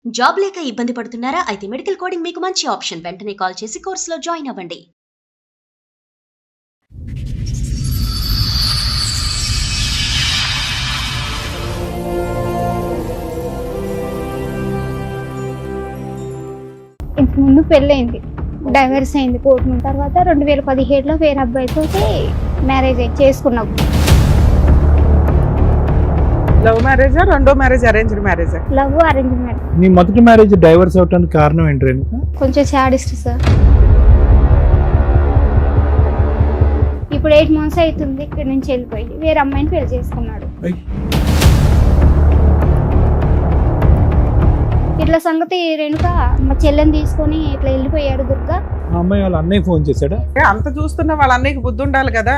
Job లేక ఇబ్బంది పడుతున్నారా? అయితే మెడికల్ కోడింగ్ మీకు మంచి ఆప్షన్. వెంటనే కాల్ చేసి కోర్సులో జాయిన్ అవ్వండి. ఇంత ముందు పెళ్ళయింది, డైవర్స్ అయింది కోర్టు తర్వాత 2017లో వేరే అబ్బాయితో మ్యారేజ్ చేసుకున్నాం. లవ్ మ్యారేజా రెండో మ్యారేజ్ అరేంజ్డ్ మ్యారేజా? Love arrange marriage. నీ మొదటి మ్యారేజ్ డైవర్స్ అవడానికి కారణం ఏంటి రేణుక? కొంచెం సాడిస్ట్ సార్. ఇప్పుడు 8 months అవుతుంది ఇక్కడ నుంచి వెళ్ళిపోయి వేరే అమ్మాయిని పెళ్లి చేసుకున్నాడు. ఇట్లా సంగతి రేణుక మా చెల్లెని తీసుకొని ఇట్లా వెళ్ళిపోయాడు దుర్గా. ఆ అమ్మాయి వాళ్ళ అన్నయ్య ఫోన్ చేశాడా? అంత చూస్తున్న వాళ్ళ అన్నయ్యకి బుద్ధి ఉండాలి కదా.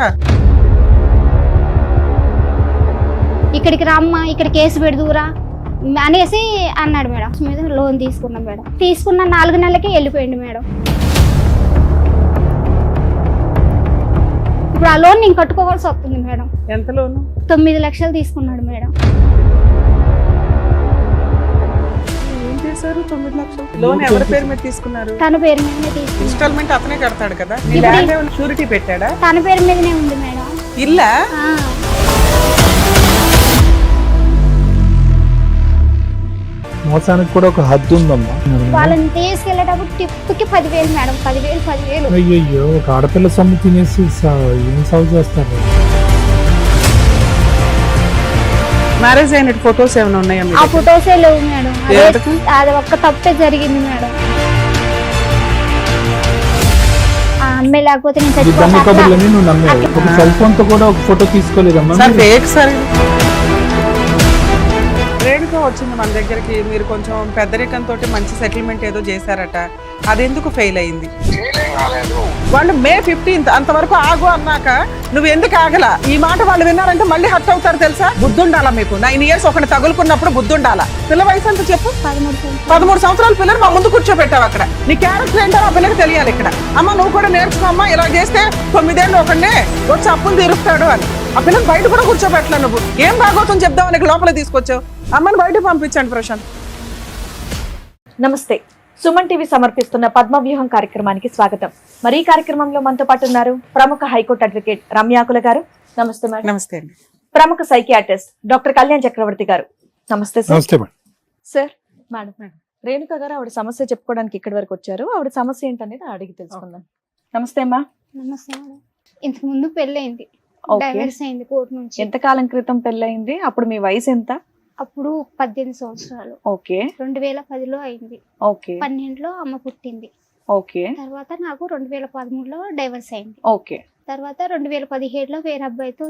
ఇక్కడికి రమ్మా, ఇక్కడ కేసు పెడుదురా అనేసి అన్నాడు మేడం. మీద లోన్ తీసుకున్నాం మేడం. తీసుకున్న 4 నెలలకి వెళ్ళిపోయింది మేడం. ఇప్పుడు ఆ లోన్ నేను కట్టుకోవాల్సి వస్తుంది మేడం. ఎంత లోను? 9 లక్షలు తీసుకున్నాడు మేడం. ఏం చేశారు? 9 లక్షలు లోన్ ఎవరి పేరు మీద తీసుకున్నారు? తన పేరు మీదనే తీసుకున్నాడు. ఇన్స్టాల్మెంట్ అతనే కడతాడు కదా. నీ ఇప్పుడు ల్యాండ్ ఏమైనా షూరిటీ పెట్టాడా? తన పేరు మీదనే ఉంది మేడం. ఇల్లా? మోసానికి కూడా ఒక హద్దు ఉందమ్మా. వాళ్ళని తీసుకెళ్లేటప్పుడు టిప్కి 10,000 మేడం. 10,000 అయ్యో, ఒక ఆడపిల్ల సొమ్ము తినేసి ఏం సాగు చేస్తారు? మ్యారేజ్ అయిన ఫొటోస్ ఏమైనా ఉన్నాయా? ఆ ఫొటోసే లేవు మేడం. ఎందుకు? అది ఒక్క తప్పే జరిగింది మేడం. ఆ అమ్మాయి లేకపోతే నేను ఈ దొంగ చచ్చిపోతా. కబుర్లని నువ్వు నమ్మావు. ఒక సెల్ ఫోన్ తో కూడా ఒక ఫోటో తీసుకోలేదమ్మా. Sir fake sir. రేణుక వచ్చింది మన దగ్గరికి. మీరు కొంచెం పెద్దరికంతో మంచి సెటిల్మెంట్ ఏదో చేశారట, అది ఎందుకు ఫెయిల్ అయింది? వాళ్ళు May 15th అంతవరకు ఆగు అన్నాక నువ్వు ఎందుకు ఆగలా? ఈ మాట వాళ్ళు విన్నారంటే మళ్ళీ హర్ట్ అవుతారు తెలుసా? బుద్ధుండాలా మీకు? 9 years ఒకటి తగులుకున్నప్పుడు బుద్ధుండాలా? పిల్ల వయసు అంతా చెప్పు. 13 సంవత్సరాల పిల్లలు మా ముందు కూర్చోబెట్టావు. అక్కడ నీ క్యారెక్టర్ ఏంటో ఆ పిల్లకి తెలియాలి. ఇక్కడ అమ్మ నువ్వు కూడా నేర్చుకోమ్మా, ఇలా చేస్తే 9 ఏళ్ళు ఒకడినే వచ్చి అప్పులు తీరుస్తాడు అని. ఆ పిల్లలు బయట కూడా కూర్చోబెట్టలే. నువ్వు ఏం భాగవతం చెప్దామని లోపల తీసుకొచ్చావు. అమ్మని బయటకు పంపించండి ప్రశాంత్. నమస్తే. సుమన్ టీవీ సమర్పిస్తున్న పద్మవ్యూహం కార్యక్రమానికి స్వాగతం. మరి ఈ కార్యక్రమంలో మనతో పాటు ఉన్నారు ప్రముఖ హైకోర్టు అడ్వకేట్ రమ్యాకుల గారు. నమస్తే మేడం. నమస్తే అండి. ప్రముఖ సైకియాట్రిస్ట్ డాక్టర్ కళ్యాణ్ చక్రవర్తి గారు. నమస్తే సార్. నమస్తే మేడం. సార్ మేడం, రేణుక గారు ఆవిడ సమస్య చెప్పుకోవడానికి ఇక్కడి వరకు వచ్చారు. ఆవిడ సమస్య ఏంటనేది అడిగి తెలుసుకుందాం. నమస్తే అమ్మా. నమస్తే మేడం. ఇంతకు ముందు పెళ్ళయింది, ఓకే. డైవర్స్ అయింది కోర్టు నుంచి. ఎంత కాలం క్రితం పెళ్ళయింది? అప్పుడు మీ వయసు ఎంత? అప్పుడు 18 సంవత్సరాలు. ఓకే 2010లో అయింది. ఓకే 12లో అమ్మ పుట్టింది. ఓకే తర్వాత నాకు 2013లో డైవర్స్ అయింది. ఓకే తర్వాత 2017లో వేరే అబ్బాయితో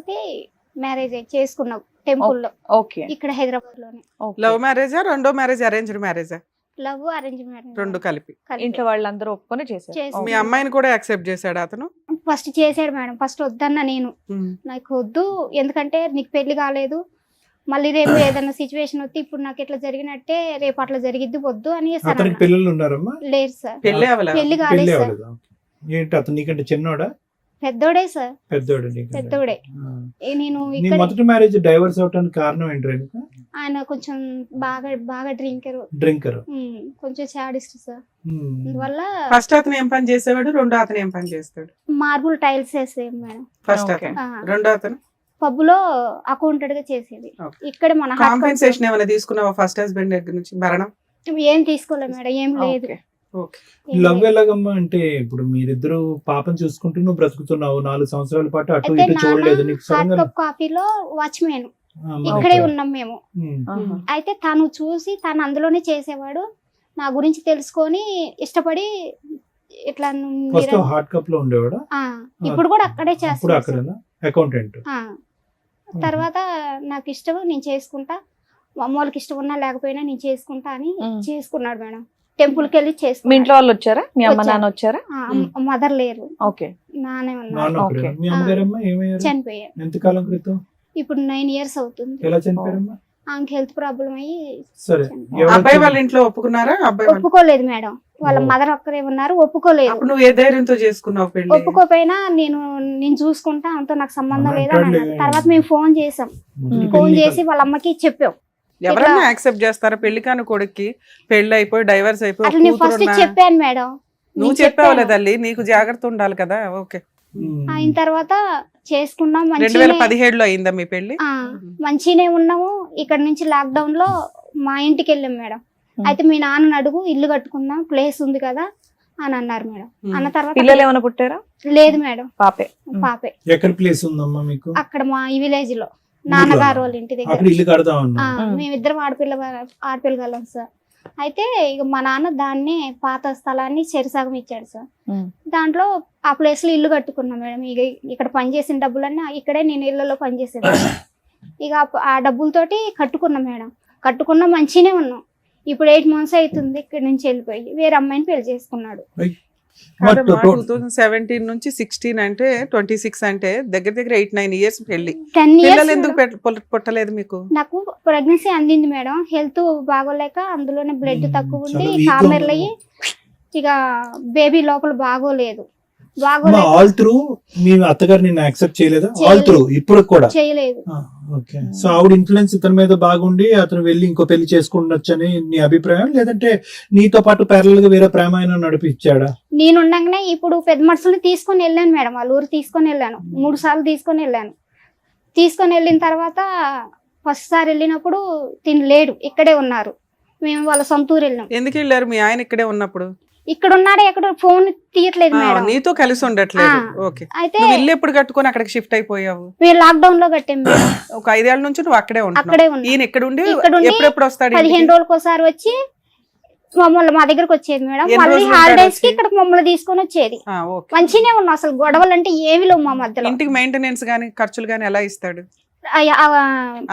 మ్యారేజ్ చేసుకున్నాం టెంపుల్లో, ఓకే ఇక్కడ హైదరాబాద్ లోనే. లవ్ మ్యారేజా రెండో మ్యారేజ్ అరేంజ్డ్ మ్యారేజా? లవ్ అరేంజ్ మ్యారేజ్ రెండు కలిపి. ఇంట్లో వాళ్ళందరూ ఒప్పుకొని చేశారు. చేశారు. మీ అమ్మాయిని కూడా యాక్సెప్ట్ చేశాడు అతను? ఫస్ట్ చేశాడు మేడం. ఫస్ట్ వద్దన్నా నేను, నాకు వద్దు, ఎందుకంటే నీకు పెళ్లి కాలేదు, మళ్ళీ రేపు ఏదైనా సిచ్యువేషన్ వస్తే ఇప్పుడు నాకు ఇట్లా జరిగినట్టే రేపు అట్లా జరిగిద్ది, వద్దు అని అతనికి పిల్లలు ఉన్నారమ్మా? లేరు సార్. పెళ్ళి అవ్వలేదు. పెళ్లి పెళ్లి కాలేదు సార్. అవ్వలేదా? ఏంటి అతను నీకంటే చిన్నోడా? పెద్దోడే సార్. పెద్దోడు నీకంటే? పెద్దోడే. నేను నీ ఇక్కడ మొదటి మ్యారేజ్ డైవర్స్ అవడానికి కారణం ఏంటి రేణుక? ఆయన కొంచెం బాగా డ్రింకర్. కొంచెం సాడిస్ట్ సార్. అందువల్ల ఫస్ట్ అతను ఏం పని చేసేవాడు, రెండో అతను ఏం పని చేస్తాడు? మార్బుల్ టైల్స్ వేసేది మేడం. First okay. అతను, రెండో అతను పబ్ లో అకౌంటెంట్ గా చేసేది. ఓకే. ఇక్కడ మన కాంపెన్సేషన్ ఏమైనా తీసుకున్నావా ఫస్ట్ హస్బెండ్ దగ్గర నుంచి? భరణం ఏం తీసుకోలేదు మేడం, ఏం లేదు. ఓకే. ఓకే. ఏం లవ్ లేదు. ఎలాగమ్మా అంటే ఇప్పుడు మీరిద్దరు పాపం చూసుకుంటూ నువ్వు బ్రతుకుతున్నావు 4 సంవత్సరాల పాటు, అటు అయితే ఇటు చూడలేదు నీకు హాట్ సడన్గా. కప్ కాఫీలో వాచ్మెన్ మన ఇక్కడే ఇక్కడ. ఉన్నాం మేము. ఆహా. అయితే తను చూసి తను అందులోనే చేసేవాడు. నా గురించి తెలుసుకొని ఇష్టపడి ఇట్లా ఫస్ట్ హాట్ కప్ లో ఉండేవాడా? ఇప్పుడు కూడా అక్కడే అప్పుడు చేస్తాడు. అక్కడేనా అకౌంటెంట్? తర్వాత నాకు ఇష్టం, నేను చేసుకుంటా, మా అమ్మ వాళ్ళకి ఇష్టం ఉన్నా లేకపోయినా నేను చేసుకుంటా అని చేసుకున్నాడు మేడం. టెంపుల్ కి వెళ్ళి మీ చేసుకున్నాడు. ఇంట్లో వాళ్ళు వచ్చారా? మీ అమ్మ నాన్న వచ్చారా? మదర్ లేరు, ఓకే నానే ఉన్నారు. నాన్న ఓకే. ఒక్కడేనా? మీ అమ్మగారమ్మా ఏమయ్యారు? చనిపోయారు. ఎంతకాలం క్రితం? ఇప్పుడు 9 years అవుతుంది. ఎలా చనిపోయారమ్మా? ఆమెకి హెల్త్ ప్రాబ్లం అయ్యి సరే, చనిపోయారు. ఎవరు అబ్బాయి వాళ్ళ ఇంట్లో ఒప్పుకున్నారా? అబ్బాయి వాళ్ళ ఒప్పుకోలేదు మేడం. వాళ్ళ ఓ. మదర్ ఒక్కరే ఉన్నారు, ఒప్పుకోలేదు. అప్పుడు నువ్వు ఏ ధైర్యంతో చేసుకున్నావు పెళ్లి? ఒప్పుకోపోయినా నేను చూసుకుంటా, అంతా నాకు సంబంధం అమ్మ లేదు అని అంటాడులే. అన్నారు. తర్వాత మేము ఫోన్ చేసాం. మొదటి ఫోన్ పెళ్లి చేసి వాళ్ళ అమ్మకి చెప్పాం. ఎవరన్నా యాక్సెప్ట్ చేస్తారా? పెళ్లి కాని కొడుక్కి పెళ్లి అయిపోయి డైవర్స్ అయిపోయి అట్లా నేను ఫస్ట్ చెప్పాను మేడం. నువ్వు చెప్పావులే తల్లి, నీకు జాగ్రత్త ఉండాలి కదా. ఓకే. అయిన తర్వాత చేసుకున్నాం, 2017లో అయిందా మీ పెళ్లి? మంచిగానే ఉన్నాము. ఇక్కడ నుంచి లాక్డౌన్ లో మా ఇంటికి వెళ్ళాం మేడం. అయితే మీ నాన్న అడుగు, ఇల్లు కట్టుకుందాం, ప్లేస్ ఉంది కదా అని అన్నారు మేడం. అన్న తర్వాత పిల్లలు ఏమైనా పుట్టారా? లేదు మేడం, పాపే. పాపే. ఎక్కడ ప్లేస్ ఉందమ్మా మీకు? అక్కడ మా ఈ విలేజ్ లో నాన్నగారు వాళ్ళ ఇంటి దగ్గర. అక్కడ ఇల్లు కడదామన్నా? మేమిద్దరం ఆడపిల్లగలం సార్. అయితే ఇక మా నాన్న దాన్ని పాత స్థలాన్ని చెరిసగం ఇచ్చాడు సార్. దాంట్లో ఆ ప్లేస్ లో ఇల్లు కట్టుకున్నాం మేడం. ఇక ఇక్కడ పనిచేసిన డబ్బులన్నీ ఇక్కడే నేను ఇళ్లలో పనిచేసేది. ఇక ఆ డబ్బులతోటి కట్టుకున్నాం మేడం. కట్టుకున్నా మంచిగానే ఉన్నాం. ఇప్పుడు 8 months అవుతుంది ఇక్కడ నుంచి వెళ్ళిపోయి వేరే అమ్మాయిని పెళ్లి చేసుకున్నాడు. 2017 నుంచి 16 అంటే 26 అంటే దగ్గర దగ్గర 8-9 years పెళ్లి. 10 years పిల్లలు ఎందుకు పుట్టలేదు మీకు? నాకు ప్రెగ్నెన్సీ అందింది మేడం. హెల్త్ బాగోలేక అందులోనే బ్లడ్ తక్కువ ఉండి చాలా weak కామెర్లు అయ్యి ఇక బేబీ లోపల బాగోలేదు. ఆల్ త్రూ మీ అత్తగారు నిన్ను యాక్సెప్ట్ చేయలేదా? ఆల్ త్రూ ఇప్పుడు కూడా చేయలేదు. ఓకే. సో ఆవిడ ఇన్ఫ్లుయెన్స్ ఇతని మీద బాగుండి అతను వెళ్ళి ఇంకో పెళ్లి చేసుకుండొచ్చని నీ అభిప్రాయం, లేదంటే నీతో పాటు ప్యారల్ గా వేరే ప్రేమ నడిపించాడా? నేను ఉండగానే ఇప్పుడు పెద్ద మనుషుల్ని తీసుకొని వెళ్ళాను మేడం. వాళ్ళ ఊరు తీసుకొని వెళ్ళాను. 3 సార్లు తీసుకొని వెళ్ళాను. తీసుకొని వెళ్ళిన తర్వాత ఫస్ట్ సారి వెళ్ళినప్పుడు తిని లేడు, ఇక్కడే ఉన్నారు. మేము వాళ్ళ సొంత ఊరు వెళ్ళాం. ఎందుకు వెళ్ళారు? మీ ఆయన ఇక్కడే ఉన్నప్పుడు ఇక్కడ ఉన్నాడే, ఎక్కడ ఫోన్ తీయట్లేదు మేడం. నీతో కలిసి ఉండట్లేదు. ఓకే. అయితే నువ్వు ఇల్లు ఎప్పుడు కట్టుకొని అక్కడికి షిఫ్ట్ అయిపోయావు? మేము లాక్డౌన్ లో కట్టాం మేడం. ఒక 5 ఏళ్ల నుంచి నువ్వు అక్కడే అక్కడే ఉంటున్నావు. ఉన్నా. ఈయన ఇక్కడ ఉండి ఇక్కడ ఉండి ఎప్పుడెప్పుడు వస్తాడు? 15 రోజులకు ఒకసారి వచ్చి మమ్మల్ని మా దగ్గరకు వచ్చేది మేడం. ఎన్ని మళ్ళీ రోజులు హాలిడేస్ కి వచ్చి? ఇక్కడ మమ్మల్ని తీసుకొని వచ్చేది. ఓకే. మంచిగానే ఉన్నాం. అసలు గొడవలు అంటే ఏమి లేవు మా మధ్యలో. ఇంటికి మెయింటెనెన్స్ గానీ ఖర్చులు గానీ ఎలా ఇస్తాడు?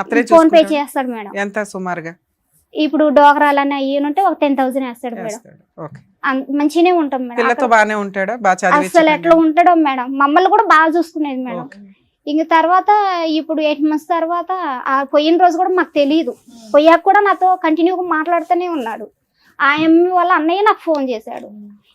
అత్తరే ఫోన్ పే చూసుకుంటాడా? చేస్తాడు మేడం. ఎంత సుమారుగా ఇప్పుడు డోగరాలని అయ్యి ఒక 10,000 వేస్తాడు మేడం. వేస్తాడు? ఓకే. మంచిగానే ఉంటాం మేడం. పిల్లతో అక్కడ బానే ఉంటాడా? బాగా అసలు ఎట్లా చదివి ఉంటాడో మేడం. మమ్మల్ని కూడా బాగా చూసుకునేది మేడం. ఇంక తర్వాత ఇప్పుడు 8 months తర్వాత ఆ పోయిన రోజు కూడా మాకు తెలియదు. పోయాక కూడా నాతో కంటిన్యూగా మాట్లాడుతూనే ఉన్నాడు. ఆ అమ్మాయి వాళ్ళ అన్నయ్య నాకు ఫోన్ చేశాడు.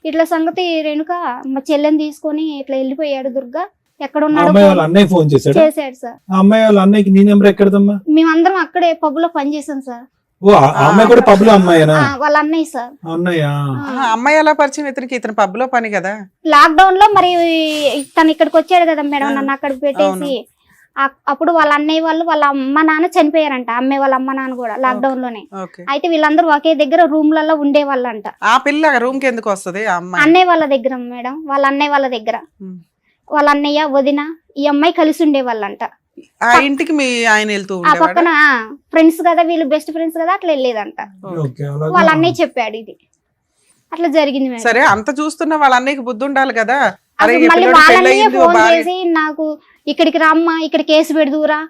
ఇట్లా సంగతి రేణుక మా చెల్లెని తీసుకొని ఇట్లా వెళ్ళిపోయాడు దుర్గా, ఎక్కడ ఉన్నాడు అమ్మాయి వాళ్ళ అన్నయ్య ఫోన్ చేశాడు. చేశాడు సార్. ఆ అమ్మాయి వాళ్ళ అన్నయ్యకి నీ నెంబర్ ఎక్కడదమ్మా? మేమందరం అక్కడే పబ్ లో పనిచేసాం సార్. ఓ ఆ అమ్మాయి కూడా పబ్ లో అమ్మాయినా? వాళ్ళ అన్నయ్య సార్. అన్నయ్య. అమ్మాయి ఎలా పరిచయం? ఇతను పబ్ లో పని కదా. లాక్డౌన్ లో మరి తను ఇక్కడికి వచ్చాడు కదా మేడం, నన్ను అక్కడికి పెట్టేసి. అప్పుడు వాళ్ళ అన్నయ్య వాళ్ళు వాళ్ళ అమ్మ నాన్న చనిపోయారంట. అమ్మాయి వాళ్ళ అమ్మ నాన్న కూడా లాక్డౌన్ లోనే. అయితే వీళ్ళందరూ ఒకే దగ్గర రూమ్లలో ఉండేవాళ్ళంట. ఆ పిల్ల రూమ్ కి ఎందుకు వస్తుంది? అన్నయ్య వాళ్ళ దగ్గర మేడం. వాళ్ళ అన్నయ్య వాళ్ళ దగ్గర వాళ్ళ అన్నయ్య వదిన ఈ అమ్మాయి కలిసి ఉండేవాళ్ళంట. ఆ ఇంటికి మీ ఆయన వెళ్తూ ఆ పక్కన ఫ్రెండ్స్ కదా వీళ్ళు, బెస్ట్ ఫ్రెండ్స్ కదా, అట్లా వెళ్ళేదంట. వాళ్ళ అన్నయ్య చెప్పాడు ఇది అట్లా జరిగింది మేడం. సరే, అంత చూస్తున్నా వాళ్ళ అన్నయ్యకి బుద్ధి ఉండాలి కదా. మళ్ళీ వాళ్ళ అన్నయ్య ఫోన్ చేసి నాకు ఇక్కడికి రామ్మా, ఇక్కడ కేసు పెడదురా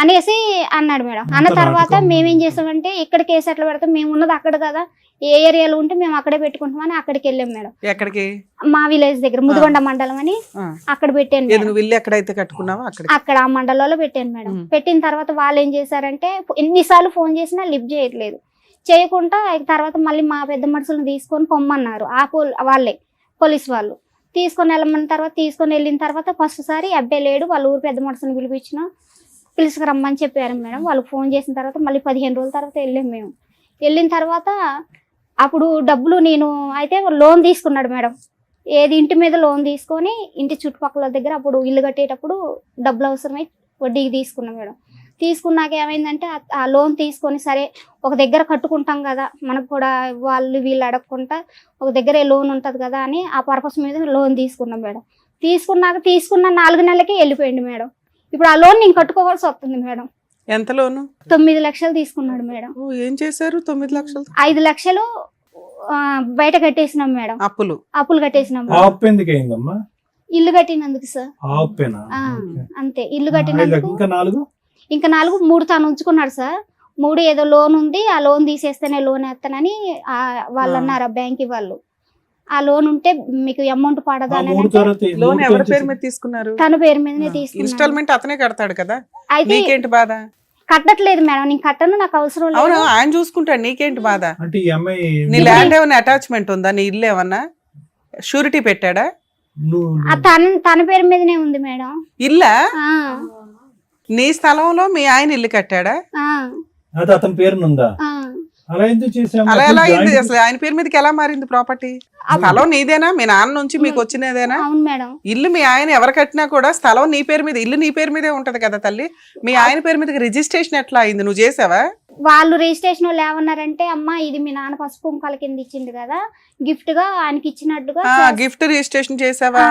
అనేసి అన్నాడు మేడం. అన్న తర్వాత మేమేం చేస్తామంటే ఇక్కడ కేసు ఎట్లా పెడతాం, మేము ఉన్నది అక్కడ కదా, ఏ ఏరియాలో ఉంటే మేము అక్కడే పెట్టుకుంటామని అక్కడికి వెళ్ళాం మేడం. ఎక్కడికి? మా విలేజ్ దగ్గర ముదిగొండ మండలం అని అక్కడ పెట్టాను. ఇల్లు ఎక్కడైతే కట్టుకున్నావా అక్కడ ఆ మండలంలో పెట్టాను మేడం. పెట్టిన తర్వాత వాళ్ళు ఏం చేశారంటే ఎన్నిసార్లు ఫోన్ చేసినా లిఫ్ట్ చేయట్లేదు. చేయకుండా తర్వాత మళ్ళీ మా పెద్ద మనుషులను తీసుకొని పొమ్మన్నారు. వాళ్ళే పోలీస్ వాళ్ళు తీసుకొని వెళ్ళమన్న తర్వాత తీసుకొని వెళ్ళిన తర్వాత ఫస్ట్ సారి అబ్బాయి లేడు, వాళ్ళ ఊరు పెద్ద మనుషులను పిలుచుకు రమ్మని చెప్పారు మేడం. వాళ్ళు ఫోన్ చేసిన తర్వాత మళ్ళీ 15 రోజుల తర్వాత వెళ్ళాం మేము. వెళ్ళిన తర్వాత అప్పుడు డబ్బులు నేను అయితే లోన్ తీసుకున్నాడు మేడం. ఏది ఇంటి మీద లోన్ తీసుకొని ఇంటి చుట్టుపక్కల దగ్గర అప్పుడు ఇల్లు కట్టేటప్పుడు డబ్బులు అవసరమై వడ్డీకి తీసుకున్నాం మేడం. తీసుకున్నాక ఏమైందంటే ఆ లోన్ తీసుకొని సరే ఒక దగ్గర కట్టుకుంటాం కదా, మనకు కూడా వాళ్ళు వీళ్ళు అడగకుండా ఒక దగ్గర లోన్ ఉంటుంది కదా అని ఆ పర్పస్ మీద లోన్ తీసుకున్నాం మేడం. తీసుకున్న 4 నెలలకే వెళ్ళిపోయింది మేడం. ఇప్పుడు ఆ లోన్ నేను కట్టుకోవాల్సి వస్తుంది మేడం. ఎంత లోను? 9 లక్షలు తీసుకున్నాడు మేడం. ఏం చేశారు 9 లక్షలు? 5 లక్షలు బయట కట్టేసినాం మేడం. అప్పులు కట్టేసినాం. ఇల్లు కట్టినందుకు సార్. అంతే, ఇల్లు కట్టినందుకు. ఇంకా 3 తాను ఉంచుకున్నాడు సార్. 3 ఏదో లోన్ ఉంది, ఆ లోన్ తీసేస్తేనే లోన్ వేస్తానని వాళ్ళు అన్నారు బ్యాంక్ వాళ్ళు. ఆ లోన్ ఉంటే మీకు అమౌంట్ పడదా అని. లోన్ ఎవరి పేరు మీద తీసుకున్నారు? తన పేరు మీదనే తీసుకున్నారు. ఇన్స్టాల్మెంట్ అతనే కడతాడు కదా, అయితే నీకేంటి బాధ? కట్టట్లేదు మేడం, నేను కట్టను, నాకు అవసరం లేదు. అవును, ఆయన చూసుకుంటాడు, నీకేంటి బాధ? అంటే ఈ అమ్మాయి నీ ల్యాండ్ ఏమైనా అటాచ్మెంట్ ఉందా? నీ ఇల్లు ఏమన్నా షూరిటీ పెట్టాడా? తన పేరు మీదనే ఉంది మేడం. ఇల్లా? నీ స్థలంలో మీ ఆయన ఇల్లు కట్టాడా? అది అతని పేరునుందా? ఆ, అలా ఎందుకు చేసావు? అలా ఎలా అయింది అసలు? ఆయన పేరు మీదకి ఎలా మారింది ప్రాపర్టీ? స్థలం నీదేనా? మీ నాన్న నుంచి మీకు వచ్చినదేనా? అవును మేడం. ఇల్లు మీ ఆయన ఎవరు కట్టినా కూడా స్థలం నీ పేరు మీద, ఇల్లు నీ పేరు మీదే ఉంటది కదా తల్లి. మీ ఆయన పేరు మీదకి రిజిస్ట్రేషన్ ఎట్లా అయింది? నువ్వు చేసావా? వాళ్ళు రిజిస్ట్రేషన్ వాళ్ళు ఏమన్నారంటే, అమ్మా ఇది మీ నాన్న పసుపు కుంకాల కింద ఇచ్చిండు కదా, గిఫ్ట్ గా ఆయనకి ఇచ్చినట్టుగా గిఫ్ట్ రిజిస్ట్రేషన్ చేసావా?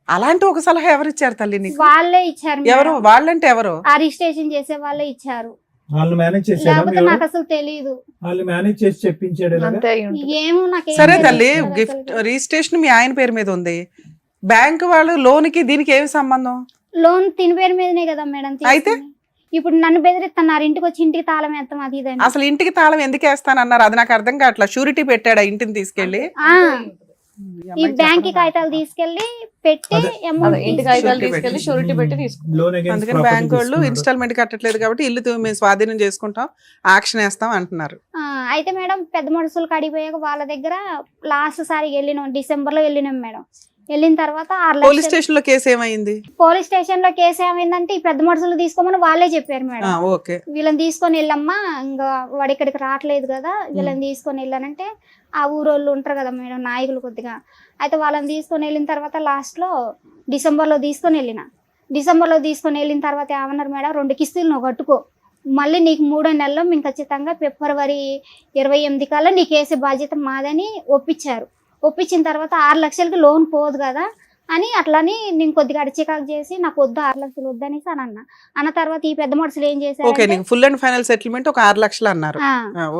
అలాంటి ఒక సలహా ఎవరు ఇచ్చారు తల్లి నీకు? వాళ్ళే ఇచ్చారు ఎవరు? మేడం. వాళ్ళంటే ఎవరు? ఆ రిజిస్ట్రేషన్ చేసే వాళ్ళే ఇచ్చారు. వాళ్ళు మేనేజ్ చేసారా? లేకపోతే నాకు అసలు తెలీదు. వాళ్ళు మేనేజ్ చేసి చెప్పించాడు ఇలాగా? అంతే అయి ఉంటుంది. ఏమో నాకు ఏం సరే తెలియదు తల్లి, అసలు. గిఫ్ట్ రిజిస్ట్రేషన్ మీ ఆయన పేరు మీద ఉంది. బ్యాంక్ వాళ్ళు లోన్ కి దీనికి ఏమి సంబంధం? లోన్ తిని పేరు మీదనే కదా మేడం అయితే? తీసుకుంది. ఇప్పుడు నన్ను బెదిరిస్తున్నారు, ఇంటికి వచ్చి ఇంటికి తాళం వేస్తాం అది ఇది అని. అసలు ఇంటికి తాళం ఎందుకు వేస్తానన్నారు? అది నాకు అర్థం కావట్లా. షూరిటీ పెట్టాడా ఇంటిని తీసుకెళ్లి? ఆ, ఈ బ్యాంక్ కాగితాలు తీసుకెళ్లి పెట్టి అదే. amount ఇంటి తీసుకు- కాగితాలు షూరిటీ తీసుకెళ్లి షూరిటీ పెట్టి తీసుకుంటాం. లోన్ against అందుకని property బ్యాంక్ వాళ్ళు తీసుకున్నాడు. ఇన్స్టాల్మెంట్ కట్టట్లేదు కాబట్టి ఇల్లు మేము స్వాధీనం చేసుకుంటాం, యాక్షన్ వేస్తాం అంటున్నారు. ఆ, అయితే మేడం పెద్ద మనుషులు కడిగిపోయాక వాళ్ళ దగ్గర లాస్ట్ సారి వెళ్ళినాం, డిసెంబర్ లో వెళ్ళినాం మేడం. వెళ్ళిన తర్వాత 6 పోలీస్ లక్షలు స్టేషన్ లో కేసు ఏమైంది? పోలీస్ స్టేషన్ లో కేసు ఏమైందంటే, ఈ పెద్ద మనుషులు తీసుకోమని వాళ్ళే చెప్పారు మేడం. ఓకే. వీళ్ళని తీసుకొని వెళ్ళమ్మా, ఇంకా వాడు ఇక్కడికి రావట్లేదు కదా, వీళ్ళని తీసుకొని వెళ్ళానంటే ఆ ఊరోళ్ళు ఉంటారు కదా మేడం, నాయకులు కొద్దిగా. అయితే వాళ్ళని తీసుకొని వెళ్ళిన తర్వాత లాస్ట్ లో డిసెంబర్లో తీసుకొని వెళ్ళిన తర్వాత ఏమన్నారు మేడం, 2 కిస్తులు నువ్వు కట్టుకో, మళ్ళీ నీకు 3వ నెలలో మేము ఖచ్చితంగా ఫిబ్రవరి 28 కల్లా నీకు వేసే బాధ్యత మాదని ఒప్పించారు. ఒప్పించిన తర్వాత 6 లక్షలకి లోన్ పోదు కదా అని అట్లని నేను కొద్దిగా చికాకు చేసి, నాకు వద్దు 6 లక్షలు వద్దనేసి అని అన్న తర్వాత ఈ పెద్ద మనుషులు ఏం ఓకే, చేశారు నీకు ఫుల్ అండ్ ఫైనల్ సెటిల్మెంట్ ఒక 6 లక్షలు అన్నారు.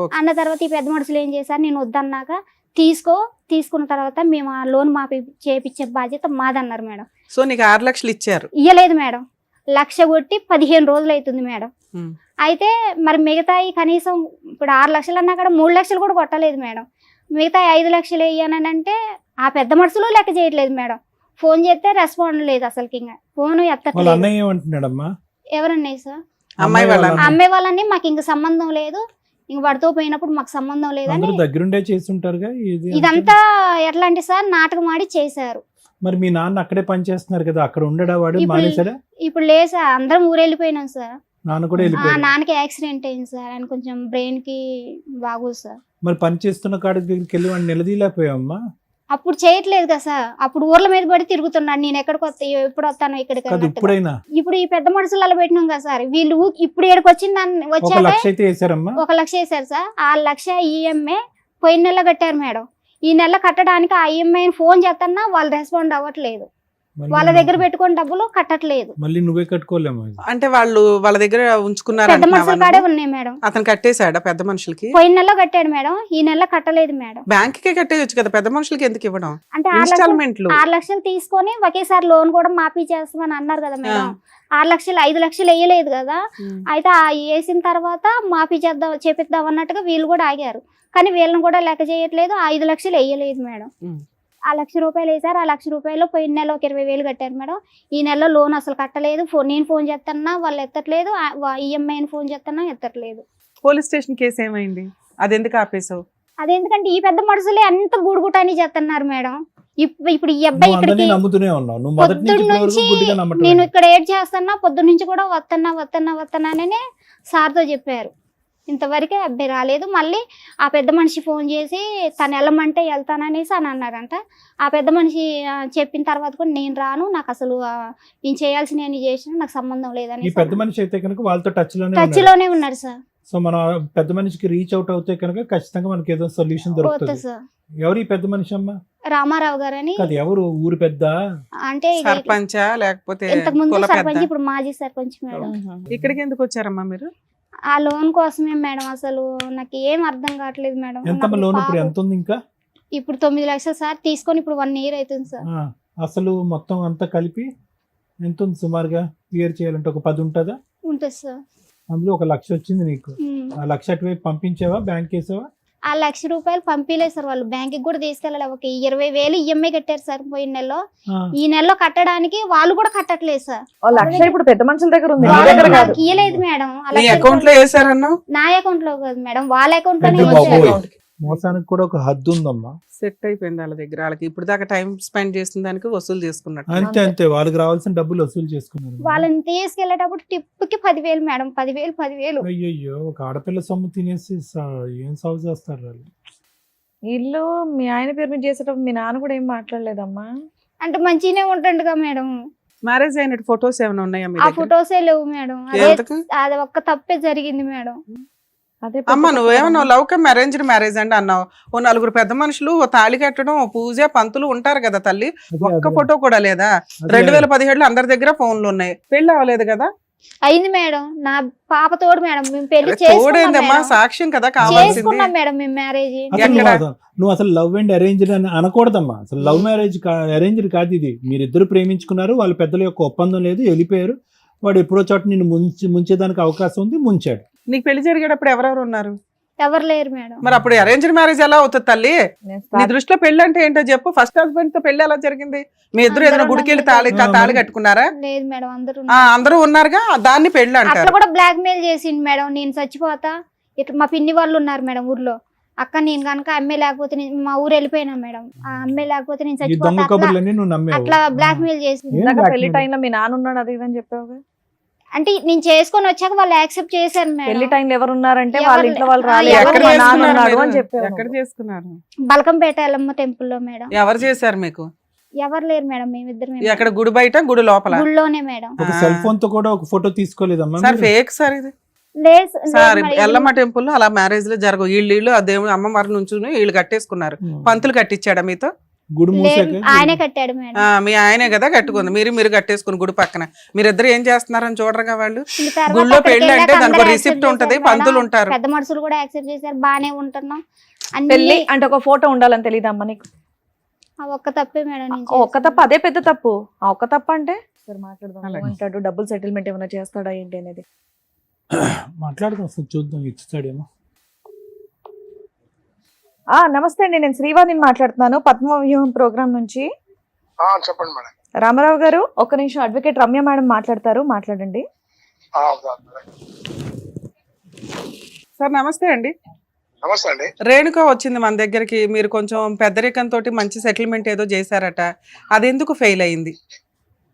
ఓకే. అన్న తర్వాత ఈ పెద్ద మనుషులు ఏం చేశారు, నేను వద్దన్నాక తీసుకున్న తర్వాత మేము ఆ లోన్ మాపి చేపించే బాధ్యత మాదన్నారు మేడం. సో నీకు 6 లక్షలు ఇచ్చారు? ఇయ్యలేదు మేడం, 1 లక్ష కొట్టి 15 రోజులు అవుతుంది మేడం. ఉమ్. అయితే మరి మిగతాయి కనీసం ఇప్పుడు 6 లక్షలు అన్నా కూడా 3 లక్షలు కూడా కొట్టలేదు మేడం. మిగతా 5 లక్షలు వేయనంటే అంటే ఆ పెద్ద మనుషులు లెక్క చేయట్లేదు మేడం. ఫోన్ చేస్తే రెస్పాండ్ లేదు అసలుకి, ఇంకా ఫోన్ వాళ్ళ ఎత్తట్లేదు. అన్నయ్య ఏమంటున్నాడమ్మా? ఎవరన్నాయి సార్? అమ్మాయి వాళ్ళ ఆ అమ్మాయి వాళ్ళని మాకు ఇంక సంబంధం లేదు, ఇంక వాడితో పోయినప్పుడు మాకు సంబంధం లేదని. అందరూ దగ్గరుండే చేస్తుంటారుగా ఇది అంతా. ఇదంతా ఎట్లా అంటే సార్, నాటకం ఆడి చేశారు. మరి మీ నాన్న అక్కడే పని చేస్తున్నారు కదా, అక్కడ ఉండడా వాడు? ఇప్పుడు- మానేశాడా? ఇప్పుడు లేదు సార్, అందరం ఊరెళ్ళిపోయినాం సార్. నాన్న కూడా ఆ వెళ్ళిపోయాడు. నాన్నకి యాక్సిడెంట్ అయింది సార్, ఆయన కొంచెం బ్రెయిన్ కి బాగోదు సార్. మరి పని చేస్తున్న కాడి దగ్గరికి వెళ్ళి వాడిని నిలదీలేకపోయావమ్మా? అప్పుడు చేయట్లేదు కదా సార్, అప్పుడు ఊర్ల మీద పడి తిరుగుతున్నాడు, నేను ఎక్కడికి వస్తా ఎప్పుడు వస్తాను ఇక్కడికి కాదు, అన్నట్టుగా. ఇప్పుడైనా ఇప్పుడు ఈ పెద్ద మనుషులు అలా పెట్టినాం కదా సార్, వీళ్ళు ఇప్పుడు ఏడుకు ఒక వచ్చాక 1 లక్ష అయితే వేసారమ్మా. 1 లక్ష వేశారు సార్. 6 లక్ష ఈఎంఐ పోయిన నెల కట్టారు మేడం. ఈ నెల కట్టడానికి ఆ ఈఎంఐని ఫోన్ చేస్తున్నా వాళ్ళు రెస్పాండ్ అవ్వట్లేదు. మళ్ళీ వాళ్ళ దగ్గర పెట్టుకుని డబ్బులు కట్టట్లేదు. మళ్ళీ నువ్వే కట్టుకోలేము. అంటే వాళ్ళు వాళ్ళ దగ్గర ఉంచుకున్నారు పెద్ద మనుషుల అంటున్నావా కాడే నువ్వు? ఉన్నాయి మేడం. అతను కట్టేశాడా పెద్ద మనుషులకి? పోయిన నెలలో కట్టాడు మేడం, ఈ నెల కట్టలేదు మేడం. బ్యాంక్ కే కట్టేయచ్చు కదా, పెద్ద మనుషులకి ఎందుకు ఇవ్వడం? అంటే 6 లక్షలు ఇన్స్టాల్మెంట్లు 6 లక్షలు తీసుకొని ఒకేసారి లోన్ కూడా మాఫీ చేస్తామని అన్నారు కదా మేడం. 6 లక్షలు 5 లక్షలు వేయలేదు కదా. అయితే ఆ వేసిన తర్వాత మాఫీ చేపిద్దాం అన్నట్టుగా వీళ్ళు కూడా ఆగారు, కానీ వీళ్ళని కూడా లెక్క చేయట్లేదు. 5 లక్షలు వేయలేదు మేడం. ఆ 1 లక్ష రూపాయలు వేసారు. ఆ 1 లక్ష రూపాయలు పోయిన నెల ఒక 20,000 కట్టారు మేడం. ఈ నెలలో లోన్ అసలు కట్టలేదు. నేను ఫోన్ చేస్తున్నా వాళ్ళు ఎత్తట్లేదు, ఈఎంఐని ఫోన్ చేస్తున్నా ఎత్తట్లేదు. పోలీస్ స్టేషన్ కేసు ఏమైంది? అది ఎందుకు ఆపేసావు? అదేందుకంటే ఈ పెద్ద మనుషులే అంత గూడుగుటాని చేస్తున్నారు మేడం. ఇప్పుడు ఈ అబ్బాయి నువ్వు అందరినీ ఇక్కడికి నమ్ముతూనే ఉన్నావు. నువ్వు మొదటి నుంచి పొద్దున్న ఇప్పటి వరకు నుంచి గుడ్డిగా నమ్మటం నేను లేదు. ఇక్కడ ఏడ్ చేస్తున్నా, పొద్దున్న నుంచి కూడా వస్తాననే సార్తో చెప్పారు. ఇంతవరకే అబ్బాయి రాలేదు. మళ్ళీ ఆ పెద్ద మనిషి ఫోన్ చేసి తను వెళ్ళమంటే వెళ్తాననేసి అని అన్నారంట. ఆ పెద్ద మనిషి చెప్పిన తర్వాత కూడా నేను రాను, నాకు అసలు నేను చేయాల్సిన నేను చేసిన, నాకు సంబంధం ఈ లేదని పెద్ద మనిషి అయితే కనుక వాళ్ళతో టచ్ టచ్ లోనే ఉన్నారు సార్. సో మనం పెద్ద మనిషికి రీచ్ అవుట్ అవుతే కనుక ఖచ్చితంగా మనకి ఏదో సొల్యూషన్ పోతా దొరుకుతుంది. సార్. ఎవరు ఈ పెద్ద మనిషి అమ్మా? రామారావు గారు అని, కాదు, ఎవరు ఊరు పెద్ద? అంటే ఇది సర్పంచా లేకపోతే ఇంతకు ముందు కుల సర్పంచ్, పెద్ద? ఇప్పుడు మాజీ సర్పంచ్ మేడం. ఇక్కడికి ఎందుకు వచ్చారమ్మా మీరు? ఆ లోన్ కోసమే మేడం. అసలు నాకు ఏం అర్థం కావట్లేదు మేడం. ఎంతమ్మా నాకు లోన్ ఇప్పుడు? పాపం- ఎంత ఉంది ఇంకా? ఇప్పుడు 9 లక్షలు సార్ తీసుకొని ఇప్పుడు 1 year అవుతుంది సార్. అసలు మొత్తం అంతా కలిపి ఎంత ఉంది సుమారుగా? క్లియర్ చేయాలంటే ఒక 10 ఉంటుందా? ఉంటుంది సార్. అందులో 1 లక్ష వచ్చింది నీకు. ఉమ్. ఆ 1 లక్ష అటువైపు పంపించావా, బ్యాంక్ వేసావా? ఆ 1 లక్ష రూపాయలు పంపిలేదు సార్, వాళ్ళు బ్యాంక్ కూడా తీసుకెళ్ళలేదు. ఒక 20,000 ఈఎంఐ కట్టారు సార్ పోయిన నెలలో. ఈ నెలలో కట్టడానికి వాళ్ళు కూడా కట్టట్లేదు సార్. 1 లక్ష ఇప్పుడు పెద్ద మనుషుల దగ్గర ఉంది, వాళ్ళ మీ దగ్గర దగ్గర కాదు. నాకు ఇయ్యలేదు మేడం. ఆ నీ 1 లక్ష అకౌంట్ లో వేసారన్నావు? నా అకౌంట్ లో కాదు మేడం, వాళ్ళ అకౌంట్ లోనే పెద్ద వేశారు. బాబోయ్. మోసానికి కూడా ఒక హద్దు ఉందమ్మా. సెట్ అయిపోయింది వాళ్ళ దగ్గర. వాళ్ళకి ఇప్పుడు దాకా టైం స్పెండ్ చేసిన దానికి వసూలు చేసుకున్నట్టు. అంతే అంతే, వాళ్ళకి రావాల్సిన డబ్బులు వసూలు చేసుకున్నారు. వాళ్ళని తీసుకెళ్లేటప్పుడు టిప్పుకి 10,000 మేడం, 10,000. అయ్యయ్యో, ఒక ఆడపిల్ల సొమ్ము తినేసి ఏం సాగు చేస్తారు వాళ్ళు. ఇల్లు మీ ఆయన పేరు మీద చేసేటప్పుడు మీ నాన్న కూడా ఏం మాట్లాడలేదమ్మా? అంటే మంచిగానే ఉంటుండగా మేడం. మ్యారేజ్ అయినట్టు ఫొటోస్ ఏమైనా ఉన్నాయా మీ ఆ దగ్గర? ఫొటోసే లేవు మేడం. ఎందుకు? అది ఒక్క తప్పే జరిగింది మేడం. అదే అమ్మ నువ్వేమన్నావు, లవ్ కమ్ అరేంజ్డ్ మ్యారేజ్ అండి అన్నావు. ఓ నలుగురు పెద్ద మనుషులు, ఓ తాళి కట్టడం, ఓ పూజ పంతులు ఉంటారు కదా తల్లి. ఒక్క ఫోటో కూడా లేదా? 2017లో అందరి దగ్గర ఫోన్లు ఉన్నాయి. పెళ్లి అవ్వలేదు కదా? అయింది మేడం. నా పాప తోడు మేడం. మేము పెళ్లి తోడేందమ్మా, సాక్ష్యం కదా కావాల్సింది. చేసుకున్నాం మేడం మేము మ్యారేజ్. నువ్వు అసలు లవ్ అండ్ అరేంజ్డ్ అని అనకూడదమ్మా. అసలు లవ్ మ్యారేజ్ అరేంజ్డ్ కాదు ఇది. మీరిద్దరు ప్రేమించుకున్నారు, వాళ్ళ పెద్దల యొక్క ఒప్పందం లేదు, వెళ్ళిపోయారు. వాడు ఎప్పుడో చోట నిన్ను ముంచేదానికి అవకాశం ఉంది, ముంచాడు. నీకు పెళ్లి జరిగేటప్పుడు ఎవరెవరు ఉన్నారు? ఎవరు లేరు మేడం. మరి అప్పుడు అరేంజ్డ్ మ్యారేజ్ ఎలా అవుతుంది తల్లి? నీ దృష్టిలో పెళ్లి అంటే ఏంటో చెప్పు. ఫస్ట్ హస్బెండ్ తో పెళ్లి ఎలా జరిగింది? మీ ఇద్దరు ఏదైనా గుడికి వెళ్ళి తాళి కట్టుకున్నారా? లేదు మేడం, అందరూ ఉన్నారుగా, దాన్ని పెళ్లి అట్లా అంటారు. కూడా బ్లాక్ మెయిల్ చేసిండు మేడం. నేను చచ్చిపోతా, ఇట్లా మా పిన్ని వాళ్ళు ఉన్నారు మేడం ఊర్లో. అక్క నేను కనుక అమ్మే లేకపోతే మా ఊరు వెళ్ళిపోయినా మేడం. ఆ అమ్మే లేకపోతే నేను ఈ దొంగ చచ్చిపోతా, కబుర్లన్నీ నువ్వు నమ్మేవు. అట్లా బ్లాక్ మెయిల్ చేసింది. ఏం blackmail? పెళ్లి టైంలో మీ నాన్న ఉన్నాడు అది ఇదని చెప్పావు. అంటే నేను చేసుకొని వచ్చాక వాళ్ళు యాక్సెప్ట్ చేశారు పెళ్లి మేడం. టైంలో ఎవరు ఉన్నారంటే ఎవరు వాళ్ళ ఇంట్లో వాళ్ళు ఆ, రాలేదు, ఎక్కడ మా నాన్న చేసుకున్నారు ఉన్నాడు మీరు? అని చెప్పావు. ఎక్కడ చేసుకున్నారు? బలకంపేట ఎల్లమ్మ టెంపుల్ లో మేడం. ఎవరు చేశారు మీకు? ఎవరు లేరు మేడం, మేమిద్దరం ఎక్కడ, గుడి బయట గుడి లోపల? గుళ్ళోనే మేడం. ఒక సెల్ ఫోన్ తో కూడా ఒక ఫోటో తీసుకోలేదమ్మా సార్ మీరు? ఫేక్ సార్ ఇది. లేదు సార్ మేడం, ఎల్లమ్మ టెంపుల్ అలా మ్యారేజ్ లో జరగవు. వీళ్ళు ఆ దేవుడు అమ్మవారి నుంచి వీళ్ళు కట్టేసుకున్నారు. పంతులు కట్టించాడా మీతో? గుడి మూసాక ఆయనే కట్టాడు మేడం. మీ ఆయనే కదా కట్టుకుంది. మీరు కట్టేసుకుని గుడి పక్కన. మీరిద్దరు ఏం చేస్తున్నారని చూడరుగా వాళ్ళు. ఇంక తర్వాత గుళ్ళో అక్కడికి పెళ్లి అంటే వెళ్ళాక దానికి అందరూ రిసిప్ట్ accept ఉంటది, చేశారు పంతులు మేడం. ఉంటారు. పెద్ద మనుషులు కూడా యాక్సెప్ట్ చేశారు, బానే ఉంటున్నాం. పెళ్లి అన్ని అంటే ఒక ఫోటో ఉండాలని తెలియదమ్మా నీకు? ఆ ఒక్క తప్పే మేడం. నేను ఒక్క తప్పు, అదే పెద్ద తప్పు. ఆ ఒక్క తప్పు అంటే సరే మాట్లాడదాం. అలాగే. ఏమంటాడు, డబ్బుల్ సెటిల్మెంట్ ఏమైనా చేస్తాడా ఏంటి అనేది మాట్లాడదాం, అసలు చూద్దాం ఇస్తాడేమో. నమస్తే అండి, నేను శ్రీవాణిని మాట్లాడుతున్నాను పద్మవ్యూహం ప్రోగ్రామ్ నుంచి. చెప్పండి మేడం. రామారావు గారు ఒక్క నిమిషం, అడ్వకేట్ రమ్య మేడం మాట్లాడతారు, మాట్లాడండి. సార్ నమస్తే అండి. నమస్తే అండి. రేణుక వచ్చింది మన దగ్గరికి. మీరు కొంచెం పెద్దరికంతో మంచి సెటిల్మెంట్ ఏదో చేశారట, అది ఎందుకు ఫెయిల్ అయింది?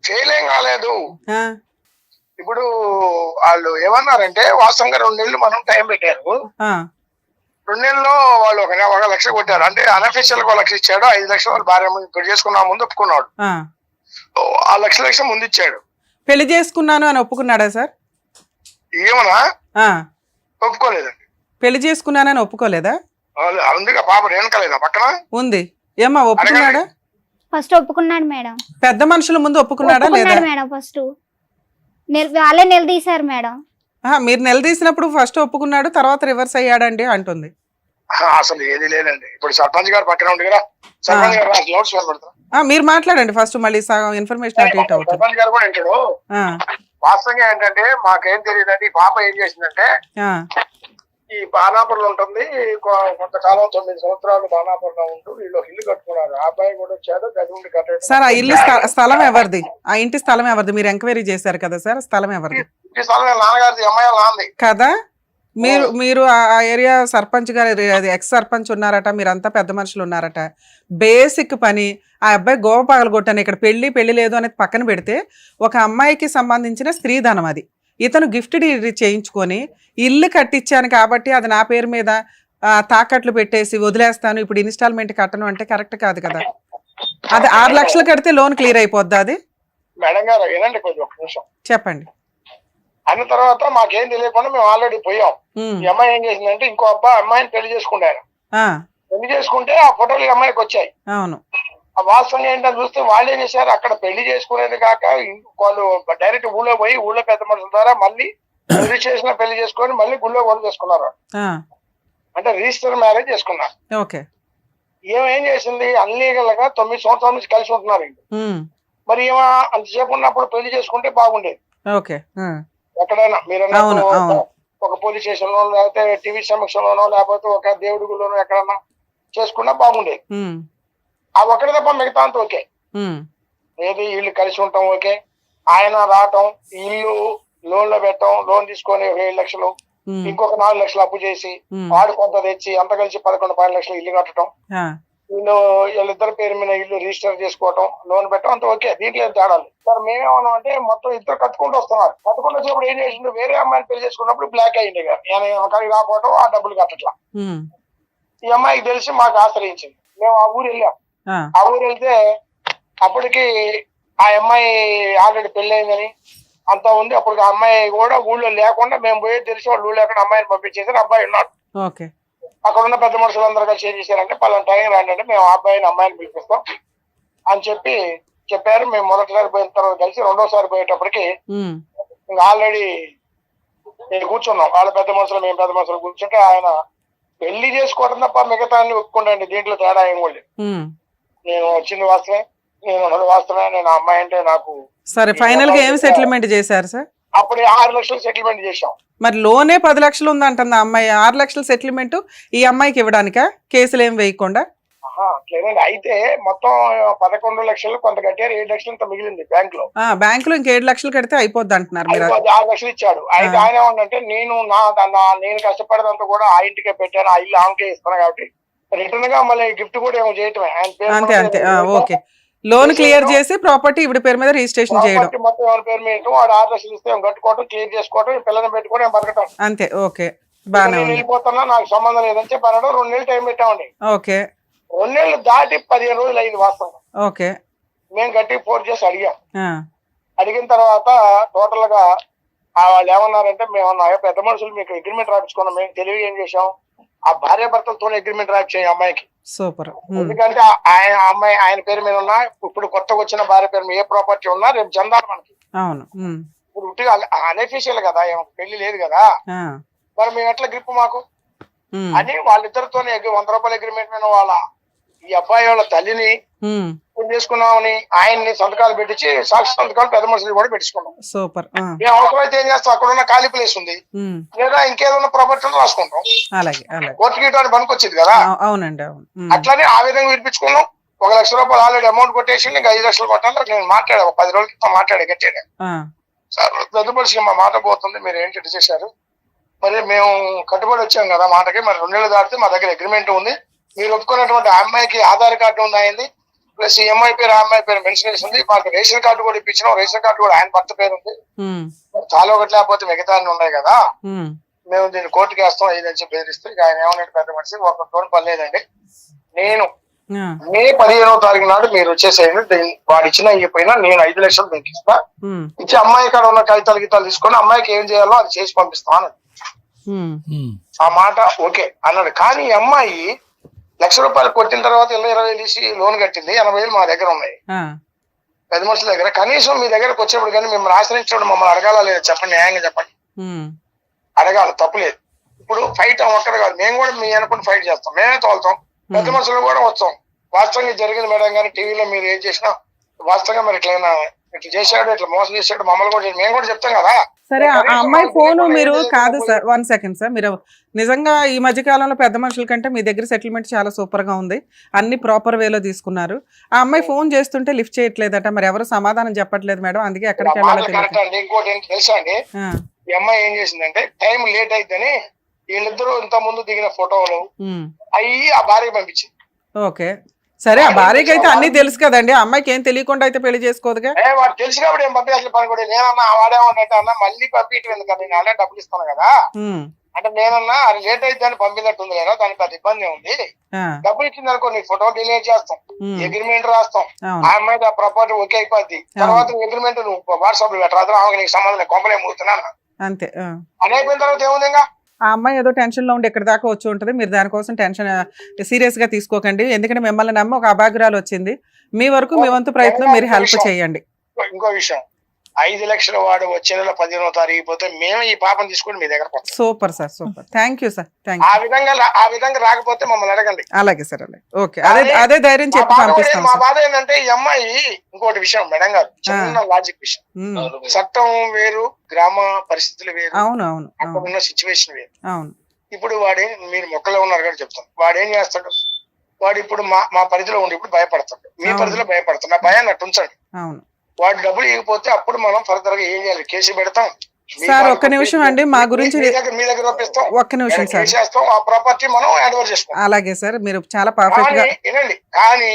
ఫెయిల్ ఏం కాలేదు. ఆ, ఇప్పుడు వాళ్ళు ఏమన్నారంటే వాస్తవంగా 2 నెలలు మనం టైం పెట్టారు. ఆ, 2 నెలల్లో వాళ్ళు 1 లక్ష కొట్టారు. అంటే అన్అఫీషియల్ గా 1 లక్ష ఇచ్చాడు. 5 లక్షలు వాళ్ళ భార్య ఇప్పుడు చేసుకున్న ముందు ఒప్పుకున్నాడు. ఆ. ఆ లక్ష ముందు ఇచ్చాడు. పెళ్లి చేసుకున్నాను అని ఒప్పుకున్నాడా సార్? ఏమన్నా ఆ, ఒప్పుకోలేదండి. పెళ్లి చేసుకున్నానని ఒప్పుకోలేదా? అందుకే పాప రేణుకలేదా పక్కన ఉంది. ఏమ్మా ఒప్పుకున్నాడా? ఫస్ట్ ఒప్పుకున్నాడు మేడం. పెద్ద మనుషుల ముందు ఒప్పుకున్నాడా లేదా? ఒప్పుకున్నాడు మేడం. ఫస్ట్ వాళ్ళే నిలదీశారు మేడం. మీరు నిలదీసినప్పుడు ఫస్ట్ ఒప్పుకున్నాడు, తర్వాత రివర్స్ అయ్యాడండి అంటుంది. అసలు ఏది లేదండి. ఇప్పుడు సర్పంచ్ గారు పక్కన ఉంది కదా, సర్పంచ్ గారు నోట్స్ పెడతారు. మీరు మాట్లాడండి ఫస్ట్, మళ్ళీ ఇన్ఫర్మేషన్ అటు ఇటు అవుతుంది. సర్పంచ్ గారు కూడా ఇంటాడు. ఆ, వాస్తవంగా ఏంటంటే మాకేం తెలియదండి. ఈ పాప ఏం చేసిందంటే ఆ, ఈ బాణాపురంలో ఉంటుంది. కొంతకాలం 9 సంవత్సరాలు బాణాపురంలో ఉంటూ వీళ్ళు ఇల్లు కట్టుకున్నారు. ఆ అబ్బాయి కూడా వచ్చాడు, గది ఉండి కట్టేది. సార్ ఆ ఇల్లు స్థలం ఎవరిది? ఆ ఇంటి స్థలం ఎవరిది? మీరు ఎంక్వైరీ చేశారు కదా సార్, స్థలం ఎవరిది? ఈ స్థలం నాన్నగారిది, అమ్మాయి నాంది కదా. మీరు ఆ ఏరియా సర్పంచ్ గారు, ఎక్స్ సర్పంచ్ ఉన్నారట, మీరంతా పెద్ద మనుషులు ఉన్నారట. బేసిక్ పని ఆ అబ్బాయి గోవ పగలగొట్టాను. ఇక్కడ పెళ్లి లేదు అనేది పక్కన పెడితే, ఒక అమ్మాయికి సంబంధించిన స్త్రీధనం అది. ఇతను గిఫ్ట్ డీడ్ చేయించుకొని ఇల్లు కట్టించాను కాబట్టి అది నా పేరు మీద తాకట్లు పెట్టేసి వదిలేస్తాను, ఇప్పుడు ఇన్స్టాల్మెంట్ కట్టను అంటే కరెక్ట్ కాదు కదా. అది 6 లక్షలు కడితే లోన్ క్లియర్ అయిపోద్ది. అది మేడం గారు ఏనండి కొంచెం ఒక నిమిషం చెప్పండి. అన్న తర్వాత మాకేం తెలియకుండా మేము ఆల్రెడీ పోయాం. ఈ అమ్మాయి ఏం చేసిందంటే ఇంకో అమ్మాయిని పెళ్లి చేసుకున్నారు. పెళ్లి చేసుకుంటే ఆ ఫోటోలు ఈ అమ్మాయికి వచ్చాయి. అవును. ఆ వాస్తవంగా ఏంటని చూస్తే వాళ్ళు ఏం చేశారు, అక్కడ పెళ్లి చేసుకునేది కాక వాళ్ళు డైరెక్ట్ ఊళ్ళో పోయి ఊళ్ళో పెద్ద మనుషుల ద్వారా మళ్ళీ రిజిస్ట్రేషన్ పెళ్లి చేసుకొని మళ్ళీ గుళ్ళో కూడా చేసుకున్నారు. అంటే రిజిస్టర్ మ్యారేజ్ చేసుకున్నారు. ఓకే. ఏం చేసింది, అన్లీగల్ గా 9 సంవత్సరాల నుంచి కలిసి ఉంటున్నారు. మరి ఏమో అంతసేపు ఉన్నప్పుడు పెళ్లి చేసుకుంటే బాగుండేది. ఓకే. ఎక్కడైనా మీరు ఒక పోలీస్ స్టేషన్ లో, లేకపోతే టీవీ సమక్షంలోనో, లేకపోతే ఒక దేవుడి గుళ్ళోనో ఎక్కడన్నా చేసుకున్నా బాగుండేది. ఆ ఒకటి తప్ప మిగతా అంతా ఓకే. ఏది ఇల్లు కలిసి ఉంటాం ఓకే. ఆయన రావటం, ఇల్లు లోన్ లో పెట్టడం, లోన్ తీసుకొని 7 లక్షలు ఇంకొక 4 లక్షలు అప్పు చేసి వాడు కొంత తెచ్చి అంత కలిసి 11-12 లక్షలు ఇల్లు కట్టడం, వీళ్ళిద్దరి పేరు మీద ఇల్లు రిజిస్టర్ చేసుకోవటం, లోన్ పెట్టడం, అంత ఓకే. దీంట్లో ఏం తేడాలి సార్. మేమేమన్నా అంటే మొత్తం ఇద్దరు కట్టుకుంటూ వస్తున్నారు. కట్టుకుంటూ వచ్చినప్పుడు ఏం చేసిండు, వేరే అమ్మాయిని పెళ్లి చేసుకున్నప్పుడు బ్లాక్ అయ్యింది రాకపోవడం, ఆ డబ్బులు కట్టట్లా. ఈ అమ్మాయికి తెలిసి మాకు ఆశ్రయించింది. మేము ఆ ఊరు వెళ్ళాం. ఆ ఊరు వెళ్తే అప్పటికి ఆ అమ్మాయి ఆల్రెడీ పెళ్లి అయిందని అంతా ఉంది. అప్పుడు ఆ అమ్మాయి కూడా ఊళ్ళో లేకుండా మేము పోయి తెలిసి వాళ్ళు ఊళ్ళో ఎక్కడ అమ్మాయిని పంపించేసారు. అబ్బాయి ఉన్నాడు. అక్కడ ఉన్న పెద్ద మనుషులు అందరూ కలిసి ఏం చేశారంటే పలానా టైం రాండి, మేము అబ్బాయిని అమ్మాయిని పిలిపిస్తాం అని చెప్పారు. మేము మొదటిసారి పోయిన తర్వాత కలిసి రెండోసారి పోయేటప్పటికి ఇంకా ఆల్రెడీ కూర్చున్నాం. వాళ్ళ పెద్ద మనుషులు మేము పెద్ద మనుషులు కూర్చుంటే ఆయన పెళ్లి చేసుకోవడం తప్ప మిగతా అన్ని ఒప్పుకుంటాండి. దీంట్లో తేడా ఏం కూడా. నేను వచ్చింది వాస్తవే, నేను ఉన్నది వాస్తవే, నేను అమ్మాయి అంటే నాకు. సరే, ఫైనల్ గా ఏం సెటిల్మెంట్ చేశారు సార్? అప్పుడు 6 లక్షలు సెటిల్మెంట్ చేశాం. మరి లోనే 10 లక్షలు ఉందంటుంది అమ్మాయి. 6 లక్షల సెటిల్మెంట్ ఈ అమ్మాయికి ఇవ్వడానికా? కేసులు ఏం వేయకుండా? లేదండి, అయితే మొత్తం 11 లక్షలు కొంత కట్టారు. 7 లక్షలు ఇంత మిగిలింది బ్యాంక్ లో. బ్యాంక్ లో ఇంక 7 లక్షలు కడితే అయిపోద్ది అంటున్నారు మీరు. 6 లక్షలు ఇచ్చాడు. అయితే ఆయన ఏమంటే నేను కష్టపడేదంతా కూడా ఆ ఇంటికే పెట్టాను, ఆ ఇల్లు ఆమెకే ఇస్తాను కాబట్టి రిటర్న్ గా మళ్ళీ గిఫ్ట్ కూడా ఏమో చేయటమే ఆయన పేరు. అంతే. ఓకే, లోన్ క్లియర్ చేసి ప్రాపర్టీ ఇవిడ పేరు మీద రిజిస్ట్రేషన్ చేయడం, మొత్తం ఎవరి పేరు మీద వాడు 6 లక్షలు ఇస్తే కట్టుకోవడం, క్లియర్ చేసుకోవడం, పిల్లల్ని పెట్టుకోవడం, బతకటం అంతే. ఓకే, బాగా వెళ్ళిపోతున్నా, నాకు సంబంధం లేదని చెప్పి 2 నెలలు టైం పెట్టామండి. ఓకే, 2 నెలలు దాటి 15 రోజులు అయింది వాస్తవంగా. ఓకే, మేము గట్టి ఫోన్ చేసి అడిగాం. అడిగిన తర్వాత టోటల్ గా వాళ్ళు ఏమన్నారంటే, మేము పెద్ద మనుషులు మీకు అగ్రిమెంట్ రాయించుకున్నాం. మేము తెలివి ఏం చేసాం, ఆ భార్య భర్తలతో అగ్రిమెంట్ రాయించాయి అమ్మాయికి. సూపర్. ఎందుకంటే ఆయన పేరు మీద ఉన్నా, ఇప్పుడు కొత్తగా వచ్చిన భార్య పేరు మీద ఏ ప్రాపర్టీ ఉన్నా రేపు చెందాలి మనకి. అవును, ఇప్పుడు అనఫీషియల్ కదా, పెళ్లి లేదు కదా, మరి మేము ఎట్లా గ్రిప్ మాకు అని వాళ్ళిద్దరితో 100 రూపాయల అగ్రిమెంట్ మీద వాళ్ళ ఈ అబ్బాయి వాళ్ళ తల్లిని చేసుకున్నామని ఆయన్ని సంతకాలు పెట్టించి సాక్షి సంతకాలు పెద్ద మనుషులు కూడా పెట్టించుకున్నాం. సూపర్. మేము అవసరమైతే ఏం చేస్తాం, అక్కడ ఉన్న ఖాళీ ప్లేస్ ఉంది లేదా ఇంకేదన్నా ప్రాపర్టీ రాసుకుంటాం. కోర్టు గీయడానికి పనికి వచ్చింది కదా. అవునండి, అట్లానే ఆ విధంగా వినిపించుకున్నాం. 1 లక్ష రూపాయలు ఆల్రెడీ అమౌంట్ కొట్టేసి ఇంకా 5 లక్షలు కొట్టాలి. నేను మాట్లాడా 10 రోజుల క్రితం మాట్లాడే గట్టాను సార్, పెద్ద మనిషికి మా మాట పోతుంది, మీరు ఏంటి చేశారు, మరి మేము కట్టుబడి వచ్చాం కదా మాటకి, మరి 2 నెలలు దాటితే మా దగ్గర అగ్రిమెంట్ ఉంది, మీరు ఒప్పుకున్నటువంటి అమ్మాయికి ఆధార్ కార్డు ఉంది ఆయనది, ప్లస్ ఈ అమ్మాయి పేరు ఆ అమ్మాయి పేరు మెన్షన్ చేసి ఉంది, మాకు రేషన్ కార్డు కూడా ఇప్పించినాం, రేషన్ కార్డు కూడా ఆయన భర్త పేరు ఉంది, చాలా ఒకటి లేకపోతే మిగతా ఉన్నాయి కదా, మేము దీన్ని కోర్టుకి వేస్తాం ఇదని చెప్పి బెదిరిస్తే ఆయన ఏమన్నట్టు పెద్ద మనిషి ఒక తోడు పర్లేదండి, నేను మే 15వ తారీఖు నాడు మీరు వచ్చేసేయండి, వాడు ఇచ్చినా ఇవ్వకపోయినా నేను 5 లక్షలు మీకు ఇస్తా, ఇచ్చి అమ్మాయి కాడ ఉన్న కాగితాలు గీతాలు తీసుకొని అమ్మాయికి ఏం చేయాలో అది చేసి పంపిస్తాను. ఆ మాట ఓకే అన్నాడు. కానీ ఈ అమ్మాయి 1 లక్ష రూపాయలు కొట్టిన తర్వాత 20,000 తీసి లోన్ కట్టింది. 80,000 మా దగ్గర ఉన్నాయి పెద్ద మనుషుల దగ్గర. కనీసం మీ దగ్గరకు వచ్చేప్పుడు కానీ మిమ్మల్ని ఆశ్రయించడం మమ్మల్ని అడగాల లేదా చెప్పండి, న్యాయంగా చెప్పండి. అడగాలి, తప్పులేదు. ఇప్పుడు ఫైట్ ఒక్కడ కాదు, మేము కూడా మీ అనుకుని ఫైట్ చేస్తాం, మేమే తోలుతాం, పెద్ద మనుషులు కూడా వస్తాం. వాస్తవంగా జరిగింది మేడం కానీ టీవీలో మీరు ఏం చేసినా వాస్తవంగా మరి ఇట్లా చేశాడు, ఇట్లా మోసం చేశాడు, మమ్మల్ని కూడా మేము కూడా చెప్తాం కదా. సరే, ఆ అమ్మాయి ఫోను మీరు కాదు సార్, 1 సెకండ్ సార్, మీరు నిజంగా ఈ మధ్య కాలంలో పెద్ద మనుషుల కంటే మీ దగ్గర సెటిల్మెంట్ చాలా సూపర్ గా ఉంది, అన్ని ప్రాపర్ వేలో తీసుకున్నారు. ఆ అమ్మాయి ఫోన్ చేస్తుంటే లిఫ్ట్ చేయట్లేదట, మరి ఎవరు సమాధానం చెప్పట్లేదు మేడం, అందుకే ఎక్కడికి వెళ్ళాలి. ఇంకోటి ఏంటి తెలుసా అండి, ఈ అమ్మాయి ఏం చేసిందంటే టైం లేట్ అయిద్దని వీళ్ళిద్దరూ ఇంత ముందు దిగిన ఫోటోలు అయ్యి ఆ భార్యకి పంపించింది. ఓకే, సరే, ఆ భార్యకి అయితే అన్ని తెలుసు కదండి, అమ్మాయికి ఏం తెలియకుండా అయితే పెళ్లి చేసుకోదుగా. వాడు తెలిసి కాబట్టి ఏం పంపించాలి పని కూడా. నేనన్నా వాడేమన్నట్టు అన్న మళ్ళీ పంపించడం ఎందుకంటే నేను అలాగే డబ్బులు ఇస్తాను కదా అంటే, నేనన్నా అది లేట్ అయితే అని పంపినట్టుంది కదా, దానికి పెద్ద ఇబ్బంది ఉంది, డబ్బులు ఇచ్చింది అనుకో నీ ఫోటో డిలీట్ చేస్తాం, అగ్రిమెంట్ రాస్తాం, ఆ అమ్మాయి ఆ ప్రాపర్టీ ఓకే అయిపోద్ది, తర్వాత అగ్రిమెంట్ నువ్వు వాట్సాప్ లో పెట్టరాదు, ఆమె నీకు సంబంధం కొంపలే మూగుతున్నాను అంతే. అని అయిపోయిన తర్వాత ఏముంది, ఇంకా ఆ అమ్మాయి ఏదో టెన్షన్ లో ఉండి ఇక్కడ దాకా వచ్చి ఉంటుంది, మీరు దానికోసం టెన్షన్ సీరియస్ గా తీసుకోకండి, ఎందుకంటే మిమ్మల్ని నమ్మి ఒక అభాగ్రాలు వచ్చింది, మీ వరకు మీ వంతు ప్రయత్నం మీరు హెల్ప్ చేయండి. ఇంకో విషయం, 5 లక్షల వాడు వచ్చే నెల 15వ తారీఖు పోతే మేము ఈ పాపం తీసుకొని మీ దగ్గర. Super sir, super, thank you sir, thank you. ఆ విధంగా రాకపోతే మమ్మల్ని అడగండి. అలాగే సార్, అలాగే, ఓకే, అదే ధైర్యం చెప్పి పంపిస్తాం. మా బాధ ఏంటంటే ఈ అమ్మాయి ఇంకోటి విషయం మేడం గారు, చిన్న లాజిక్ విషయం, చట్టం వేరు, గ్రామ పరిస్థితులు వేరు, అవును అవును, అక్కడ ఉన్న సిచ్యువేషన్ వేరు. అవును, ఇప్పుడు మీరు మొక్కలో ఉన్నారు కదా చెప్తాను, వాడేం చేస్తాడు, వాడు ఇప్పుడు మా పరిధిలో ఉండి ఇప్పుడు భయపడతాడు, మీ పరిధిలో భయపడతాడు, నా భయాన్ని అట్టు ఉంచండి. అవును, వాడు డబ్బులు ఇవ్వకపోతే అప్పుడు మనం ఫర్దర్ గా ఏం చేయాలి, కేసు పెడతాం, సార్ ఒక్క నిమిషం అండి, మా గురించి మీ దగ్గర ఒప్పిస్తాం, ఒక్క నిమిషం సార్, చేస్తాం, ఆ ప్రాపర్టీ మనం హ్యాండ్ ఓవర్ చేసుకుంటాం. అలాగే సార్, మీరు చాలా పర్ఫెక్ట్ గా వినండి. కానీ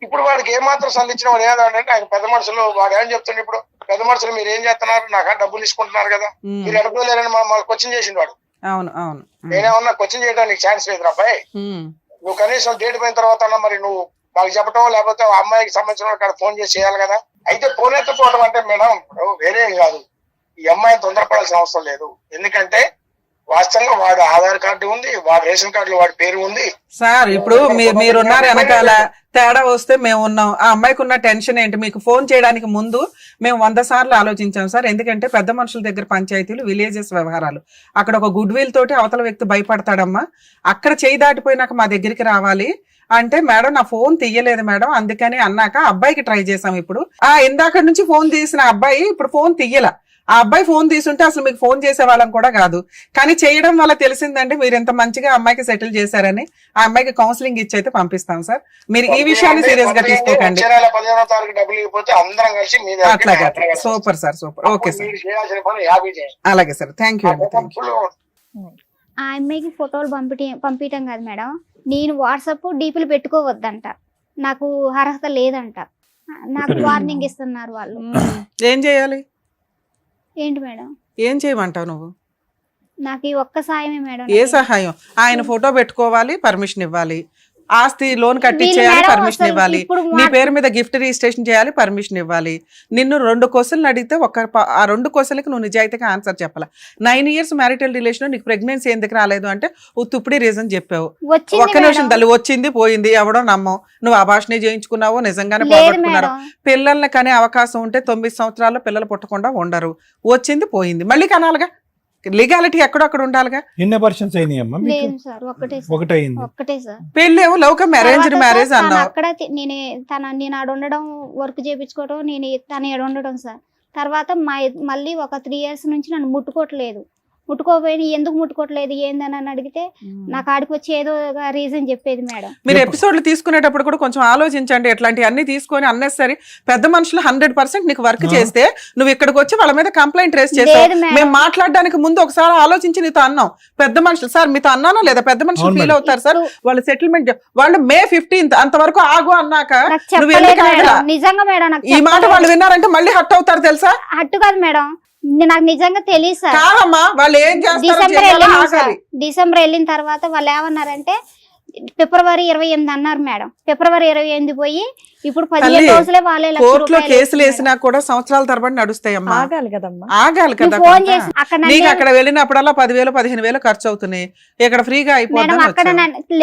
ఇప్పుడు వాడికి ఏమాత్రం సంధించిన వాడు ఏదంటే ఆయన పెద్ద మనుషులు వాడు ఏం చెప్తుండే, ఇప్పుడు పెద్ద మనుషులు మీరు ఏం చేస్తున్నారు, నాకు డబ్బులు తీసుకుంటున్నారు కదా, మీరు ఎడపలేరని మా క్వశ్చన్ చేసిండు వాడు. అవును అవును, నేనేమన్నా క్వశ్చన్ చేయడానికి ఛాన్స్ లేదు అబ్బాయి. నువ్వు కనీసం డేట్ పోయిన తర్వాత అన్నా మరి నువ్వు మాకు చెప్పటం, లేకపోతే ఆ అమ్మాయికి సంబంధించిన అక్కడ ఫోన్ చేసి చేయాలి కదా. అయితే ఫోన్ ఎత్తుకోవడం అంటే మేడం వేరే కాదు, ఈ అమ్మాయిని తొందరపడాల్సిన అవసరం లేదు. ఎందుకంటే వాస్తవంగా వాడు ఆధార్ కార్డు ఉంది, వాడు రేషన్ కార్డులో వాడి పేరు ఉంది. సార్ ఇప్పుడు మీరున్నారు వెనకాల, తేడా వస్తే మేము ఉన్నాం. ఆ అమ్మాయికి ఉన్న టెన్షన్ ఏంటి? మీకు ఫోన్ చేయడానికి ముందు మేము 100 సార్లు ఆలోచించాం సార్. ఎందుకంటే పెద్ద మనుషుల దగ్గర పంచాయతీలు, విలేజెస్ వ్యవహారాలు, అక్కడ ఒక గుడ్ విల్ తోటి అవతల వ్యక్తి భయపడతాడమ్మా. అక్కడ చేయి దాటిపోయినాక మా దగ్గరికి రావాలి అంటే, మేడం నా ఫోన్ తీయలేదు మేడం, అందుకని అన్నాక అబ్బాయికి ట్రై చేసాం. ఇప్పుడు ఇందాక నుంచి ఫోన్ తీసిన అబ్బాయి ఇప్పుడు ఫోన్ తీయల. ఆ అబ్బాయి ఫోన్ తీసుంటే అసలు మీకు ఫోన్ చేసే వాళ్ళం కూడా కాదు. కానీ చేయడం వల్ల తెలిసిందంటే మీరు ఎంత మంచిగా అమ్మాయికి సెటిల్ చేశారని. ఆ అమ్మాయికి కౌన్సిలింగ్ ఇచ్చి అయితే పంపిస్తాం సార్. మీరు ఈ విషయాన్ని సీరియస్ గా తీసుకోకండి. అట్లాగే, super sir, super. Okay sir, అలాగే సార్, థ్యాంక్ యూ అండి. ఆ అమ్మాయికి ఫోటోలు పంపించడం కాదు మేడం, నేను వాట్సాప్ డీపీలు పెట్టుకోవద్దంట, నాకు అర్హత లేదంట, నాకు వార్నింగ్ ఇస్తున్నారు వాళ్ళు. ఏం చేయాలి? ఏంటి మేడం? ఏం చేయమంటావు నువ్వు? నాకు ఈ ఒక్క సాయమే మేడం. ఏ సహాయం? ఆయన ఫోటో పెట్టుకోవాలి, పర్మిషన్ ఇవ్వాలి, ఆస్తి లోన్ కట్టించేయాలి, పర్మిషన్ ఇవ్వాలి, నీ పేరు మీద గిఫ్ట్ రిజిస్ట్రేషన్ చేయాలి, పర్మిషన్ ఇవ్వాలి. నిన్ను 2 క్వశ్చన్లు అడిగితే ఆ 2 క్వశ్చన్లకి నువ్వు నిజాయితీగా ఆన్సర్ చెప్పాలి. 9 years మ్యారిటల్ రిలేషన్, నీకు ప్రెగ్నెన్సీ ఎందుకు రాలేదు అంటే తుప్పుడి రీజన్ చెప్పావు. ఒక్క నిమిషం తల్లి, వచ్చింది పోయింది, ఎవడో నమ్మవు. నువ్వు అభాషణ చేయించుకున్నావో నిజంగానే పోగొట్టుకున్నారు. పిల్లల్ని కనే అవకాశం ఉంటే 9 సంవత్సరాల్లో పిల్లలు పుట్టకుండా ఉండరు. వచ్చింది పోయింది, మళ్ళీ కనాలిగా. లీగాలిటీ ఎక్కడొక్కడ ఉండాలిగా. ఎన్ని అబార్షన్స్ అయినాయమ్మా? ఒకటే సార్. పెళ్ళేమో లవ్ కమ్ అరేంజ్డ్ మ్యారేజ్ అన్నావు. అక్కడ నేను ఆడ ఉండడం, వర్క్ చేయించుకోవడం, తను ఆడ ఉండడం సార్. తర్వాత మళ్ళీ ఒక 3 years నుంచి నన్ను ముట్టుకోవట్లేదు. ముట్టుకోపోయి ఎందుకు ముట్టుకోవట్లేదు ఏందని అని అడిగితే నాకు ఆడికి వచ్చి ఏదో రీజన్ చెప్పేది మేడం. మీరు ఎపిసోడ్లు తీసుకునేటప్పుడు కూడా కొంచెం ఆలోచించండి. ఇట్లాంటి అన్ని తీసుకొని అన్నెసరీ పెద్ద మనుషులు 100% నీకు వర్క్ చేస్తే నువ్వు ఇక్కడికి వచ్చి వాళ్ళ మీద కంప్లైంట్ రేస్ చేస్తావు. మేము మాట్లాడడానికి ముందు ఒకసారి ఆలోచించి నీతో అన్నాం. పెద్ద మనుషులు సార్ మీతో అన్నానో లేదా? పెద్ద మనుషులు ఫీల్ అవుతారు సార్. వాళ్ళ సెటిల్మెంట్ వాళ్ళు May 15th అంతవరకు ఆగు అన్నాక నువ్వు నిజంగా మేడం ఈ మాట వాళ్ళు విన్నారంటే మళ్ళీ హట్ అవుతారు తెలుసా? హట్టు కాదు మేడం, నాకు నిజంగా తెలియదు సార్. కాదమ్మా, వాళ్ళు ఏం చేస్తారు? డిసెంబర్ వెళ్ళిన తర్వాత వాళ్ళు ఏమన్నారంటే February 28 అన్నారు మేడం. February 28 పోయి ఇప్పుడు 15 రోజులే వాళ్ళే కోర్టులో కేసులు వేసినా కూడా సంవత్సరాల తరబడి నడుస్తాయమ్మా. ఆగాలి కదమ్మా, ఆగాలి కదా. ఫోన్ చేసి నీకు అక్కడ వెళ్ళినప్పుడల్లా 10,000 15,000 ఖర్చు అవుతున్నాయి. ఇక్కడ ఫ్రీగా అయిపోతుంది. అక్కడ